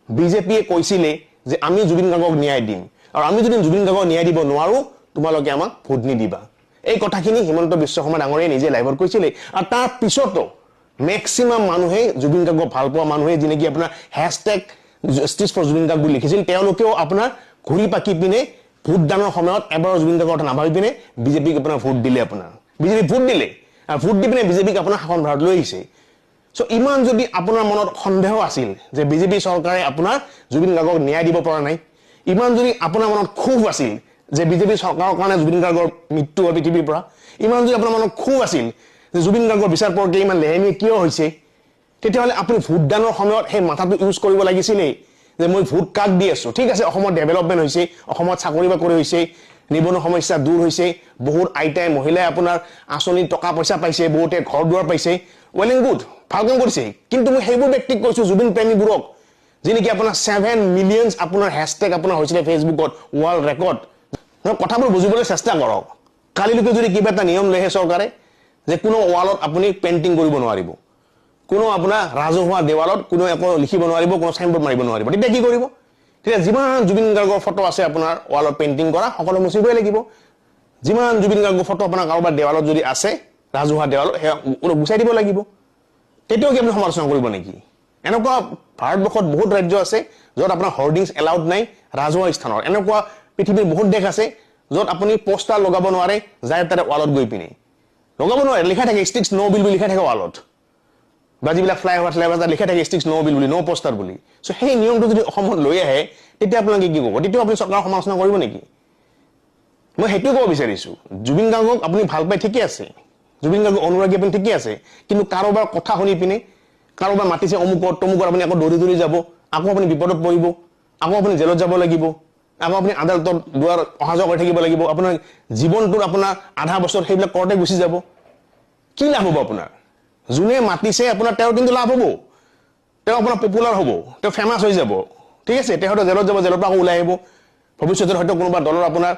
বিজেপিয়ে কৈছিলে যে আমি জুবিন গাৰ্গক ন্যায় দিম আৰু আমি যদি জুবিন গাৰ্গক ন্যায় দিব নোৱাৰোঁ তোমালোকে আমাক ভোট নিদিবা এই কথাখিনি হিমন্ত বিশ্ব শৰ্মা ডাঙৰীয়াই নিজে লাইভত কৈছিলে আৰু তাৰ পিছতো মেক্সিমাম মানুহে জুবিন গাৰ্গক ভাল পোৱা মানুহে যেনেকি আপোনাৰ hashtag justice for Zubeen Garg বুলি লিখিছিল তেওঁলোকেও আপোনাৰ ঘূৰি পাকি পিনে ভোটদানৰ সময়ত এবাৰ জুবিন গাৰ্গৰ কথা নাভাবি পিনে বিজেপিক আপোনাৰ ভোট দিলে আপোনাৰ বিজেপি ভোট দিলে আৰু ভোট দি পিনে বিজেপিক আপোনাৰ শাসন ভাৰত লৈ আহিছে চ' ইমান যদি আপোনাৰ মনত সন্দেহ আছিল যে বিজেপি চৰকাৰে আপোনাৰ জুবিন গাৰ্গক ন্যায় দিব পৰা নাই ইমান যদি আপোনাৰ মনত ক্ষোভ আছিল যে বিজেপি চৰকাৰৰ কাৰণে জুবিন গাৰ্গৰ মৃত্যু হয় পৃথিৱীৰ পৰা ইমান যদি আপোনাৰ মনত ক্ষোভ আছিল যে জুবিন গাৰ্গৰ বিচাৰ প্ৰক্ৰিয়া ইমান লেহেমীয়া কিয় হৈছে তেতিয়াহ'লে আপুনি ভোটদানৰ সময়ত সেই মাথাটো ইউজ কৰিব লাগিছিলেই যে মই ভোট কাক দি আছোঁ ঠিক আছে অসমত ডেভেলপমেণ্ট হৈছে অসমত চাকৰি বাকৰি হৈছে নিবনুৱা সমস্যা দূৰ হৈছে বহুত আইতাই মহিলাই আপোনাৰ আঁচনিত টকা পইচা পাইছে বহুতে ঘৰ দুৱাৰ পাইছে ৱেল এণ্ড গুড ভাল কাম কৰিছে কিন্তু মই সেইবোৰ ব্যক্তিক কৈছোঁ জুবিন প্ৰেমীবোৰক যেনেকি আপোনাৰ 7 মিলিয়ন আপোনাৰ হেছটেগ আপোনাৰ হৈছিলে ফেচবুকত ৱৰ্ল্ড ৰেকৰ্ড কথাবোৰ বুজিবলৈ চেষ্টা কৰক কালিলৈকে যদি কিবা এটা নিয়ম লৈহে চৰকাৰে যে কোনো ৱালত আপুনি পেইণ্টিং কৰিব নোৱাৰিব কোনো আপোনাৰ ৰাজহুৱা দেৱালত কোনো একো লিখিব নোৱাৰিব কোনো চাইনবোৰ্ড মাৰিব নোৱাৰিব তেতিয়া কি কৰিব তেতিয়া যিমান জুবিন গাৰ্গৰ ফটো আছে আপোনাৰ ৱালত পেইণ্টিং কৰা সকলো মুচিবই লাগিব যিমান জুবিন গাৰ্গৰ ফটো আপোনাৰ কাৰোবাৰ দেৱালত যদি আছে ৰাজহুৱা দেৱালত সেয়া গুচাই দিব লাগিব তেতিয়াও কি আপুনি সমালোচনা কৰিব নেকি এনেকুৱা ভাৰতবৰ্ষত বহুত ৰাজ্য আছে য'ত আপোনাৰ হৰ্ডিংছ এলাউড নাই ৰাজহুৱা স্থানৰ এনেকুৱা পৃথিৱীৰ বহুত দেশ আছে য'ত আপুনি পোষ্টাৰ লগাব নোৱাৰে যাৰ তাৰে ৱালত গৈ পিনে লগাব নোৱাৰে লিখা থাকে ষ্টিক্স ন' বিল বুলি লিখা থাকে ৱালত বা যিবিলাক ফ্লাইঅভাৰ লিখা থাকে ষ্টিক্স ন' বিল বুলি ন' পোষ্টাৰ বুলি চ' সেই নিয়মটো যদি অসমত লৈ আহে তেতিয়া আপোনালোকে কি ক'ব তেতিয়াও আপুনি চৰকাৰৰ সমালোচনা কৰিব নেকি মই সেইটোৱে ক'ব বিচাৰিছোঁ জুবিন গাৰ্গক আপুনি ভাল পাই ঠিকে আছে জুবিন গাৰ্গৰ অনুৰাগী আপুনি ঠিকে আছে কিন্তু কাৰোবাৰ কথা শুনি পিনে কাৰোবাৰ মাতিছে অমুকত তমুকত আপুনি আকৌ দৌৰি দৌৰি যাব আকৌ আপুনি বিপদত পৰিব আকৌ আপুনি জেলত যাব লাগিব আকৌ আপুনি আদালতত দুৱাৰ অহা যোৱা কৰি থাকিব লাগিব আপোনাৰ জীৱনটোৰ আপোনাৰ আধা বছৰ সেইবিলাক কৰোঁতে গুচি যাব কি লাভ হ'ব আপোনাৰ যোনে মাতিছে আপোনাৰ তেওঁৰ কিন্তু লাভ হ'ব তেওঁ আপোনাৰ পপুলাৰ হ'ব তেওঁ ফেমাছ হৈ যাব ঠিক আছে তেওঁ হয়তো জেলত যাব জেলৰ পৰা আকৌ ওলাই আহিব ভৱিষ্যতে হয়তো কোনোবা দলৰ আপোনাৰ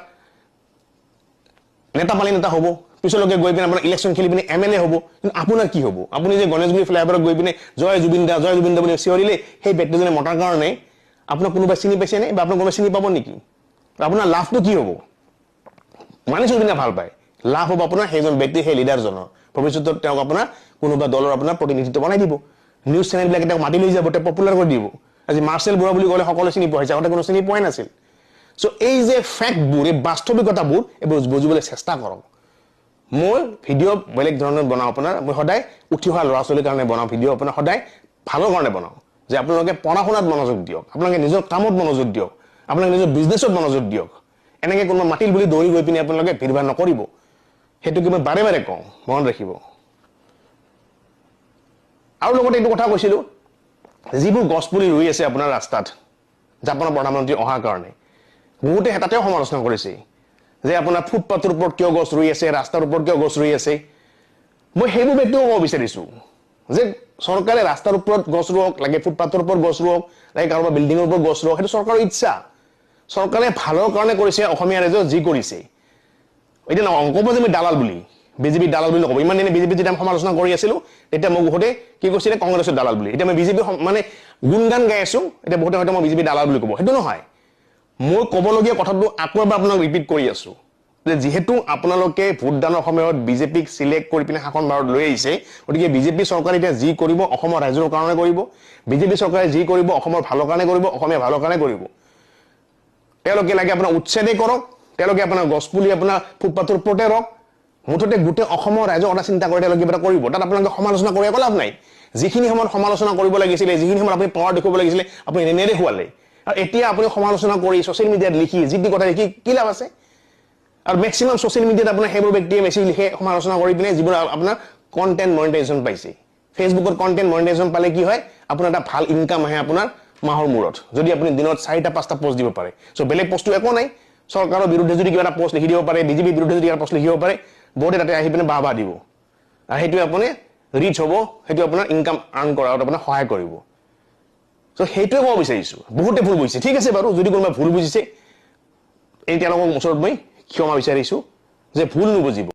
নেতা পালি নেতা হ'ব পিছলৈকে গৈ পিনে আপোনাৰ ইলেকশ্যন খেলি পিনে MLA হ'ব কিন্তু আপোনাৰ কি হ'ব আপুনি যে গণেশগুৰি ফ্লাইঅভাৰত গৈ পিনে জয় জুবিন দা বুলি চিঞৰিলে সেই ব্যক্তিজনে মতাৰ কাৰণে আপোনাক কোনোবাই চিনি পাইছেনে বা আপোনাক কোনোবাই চিনি পাব নেকি আপোনাৰ লাভটো কি হ'ব মানিছোঁ জুবিন দা ভাল পায় লাভ হ'ব আপোনাৰ সেইজন ব্যক্তি সেই লিডাৰজনৰ ভৱিষ্যতত তেওঁক আপোনাৰ কোনোবা দলৰ আপোনাৰ প্ৰতিনিধিত্ব বনাই দিব নিউজ চেনেলবিলাকে তেওঁক মাতি লৈ যাব, তেওঁ পপুলাৰ কৰি দিব। আজি মাৰ্চেল বৰুৱা বুলি ক'লে সকলোৱে চিনি পোৱা হৈছে, আগতে কোনো চিনি পোৱাই নাছিল। চ' এই যে ফেক্টবোৰ, এই বাস্তৱিকতাবোৰ এইবোৰ বুজিবলৈ চেষ্টা কৰক। মই ভিডিঅ' বেলেগ ধৰণে বনাওঁ আপোনাৰ, মই সদায় উঠি অহা ল'ৰা ছোৱালীৰ কাৰণে বনাওঁ ভিডিঅ' আপোনাৰ, সদায় ভালৰ কাৰণে বনাওঁ, যে আপোনালোকে পঢ়া শুনাত মনোযোগ দিয়ক, আপোনালোকে নিজৰ কামত মনোযোগ দিয়ক, আপোনালোকে নিজৰ বিজনেছত মনোযোগ দিয়ক। এনেকৈ কোনোবা মাতিল বুলি দৌৰি গৈ পিনে আপোনালোকে ভিৰ ভাৰ নকৰিব, সেইটোকে মই বাৰে বাৰে কওঁ, মনত ৰাখিব। আৰু লগতে এইটো কথা কৈছিলোঁ, যিবোৰ গছপুলি ৰুই আছে আপোনাৰ ৰাস্তাত জাপানৰ প্ৰধানমন্ত্ৰী অহাৰ কাৰণে, বহুতে তাতেও সমালোচনা কৰিছে যে আপোনাৰ ফুটপাথৰ ওপৰত কিয় গছ ৰুই আছে, ৰাস্তাৰ ওপৰত কিয় গছ ৰুই আছে। মই সেইবোৰ ব্যক্তিও ক'ব বিচাৰিছোঁ যে চৰকাৰে ৰাস্তাৰ ওপৰত গছ ৰুৱক, লাগে ফুটপাথৰ ওপৰত গছ ৰুৱক, লাগে কাৰোবাৰ বিল্ডিঙৰ ওপৰত গছ ৰুৱক, সেইটো চৰকাৰৰ ইচ্ছা। চৰকাৰে ভালৰ কাৰণে কৰিছে, অসমীয়া ৰাইজক যি কৰিছে। এতিয়া নহয় অংক যে মই দালাল বুলি, বিজেপিৰ দালাল বুলি নক'ব। ইমান দিনে বিজেপি যেতিয়া আমি সমালোচনা কৰি আছিলোঁ, তেতিয়া মোক বহুতে কি কৈছিলে কংগ্ৰেছৰ দালাল বুলি। এতিয়া মই বিজেপি মানে গুণগান গাই আছোঁ, এতিয়া বহুতে হয়তো মই বিজেপি দালাল বুলি ক'ব। সেইটো নহয়, মই ক'বলগীয়া কথাটো আকৌ এবাৰ আপোনাক ৰিপিট কৰি আছোঁ যে যিহেতু আপোনালোকে ভোটদানৰ সময়ত বিজেপিক চিলেক্ট কৰি পিনে শাসনভাৰত লৈ আহিছে, গতিকে বিজেপি চৰকাৰে এতিয়া যি কৰিব অসমৰ ৰাইজৰ কাৰণে কৰিব, বিজেপি চৰকাৰে যি কৰিব অসমৰ ভালৰ কাৰণে কৰিব, অসমীয়া ভালৰ কাৰণে কৰিব। তেওঁলোকে লাগে আপোনাৰ উচ্ছেদে কৰক, তেওঁলোকে আপোনাৰ গছপুলি আপোনাৰ ফুটপাথৰ ওপৰতে ৰওক, মুঠতে গোটেই অসমৰ ৰাইজৰ কথা চিন্তা কৰি তেওঁলোকে কিবা এটা কৰিব। তাত আপোনালোকে সমালোচনা কৰি একো লাভ নাই। যিখিনি সময়ত সমালোচনা কৰিব লাগিছিলে, যিখিনি সময়ত আপুনি পাৱাৰ দেখুৱাব লাগিছিলে, আপুনি নেদেখুৱালে। আৰু এতিয়া আপুনি সমালোচনা কৰি ছ'চিয়েল মিডিয়াত লিখি যি টি কথা লিখি কি লাভ আছে? আৰু মেক্সিমাম ছ'চিয়েল মিডিয়াত আপোনাৰ সেইবোৰ ব্যক্তিয়ে বেছি লিখে সমালোচনা কৰি পিনে, যিবোৰ আপোনাৰ কণ্টেণ্ট মনিটাইজেশ্যন পাইছে। ফেচবুকত কণ্টেণ্ট মনিটাইজেশ্যন পালে কি হয়, আপোনাৰ এটা ভাল ইনকাম আহে আপোনাৰ মাহৰ মূৰত, যদি আপুনি দিনত 4-5টা পোষ্ট দিব পাৰে। চ' বেলেগ পোষ্টটো একো নাই, চৰকাৰৰ বিৰুদ্ধে যদি কিবা এটা পোষ্ট লিখি দিব পাৰে, বিজেপিৰ বিৰুদ্ধে যদি কিবা পোষ্ট লিখিব পাৰে, বহুতে তাতে আহি পিনে বাহ দিব, আৰু সেইটোৱে আপুনি ৰিচ হ'ব, সেইটো আপোনাৰ ইনকাম আৰ্ণ কৰাত আপোনাৰ সহায় কৰিব। চ' সেইটোৱে ক'ব বিচাৰিছোঁ। বহুতে ভুল বুজিছে, ঠিক আছে বাৰু, যদি কোনোবাই ভুল বুজিছে এই তেওঁলোকৰ ওচৰত মই ক্ষমা বিচাৰিছোঁ যে ভুল নুবুজিব।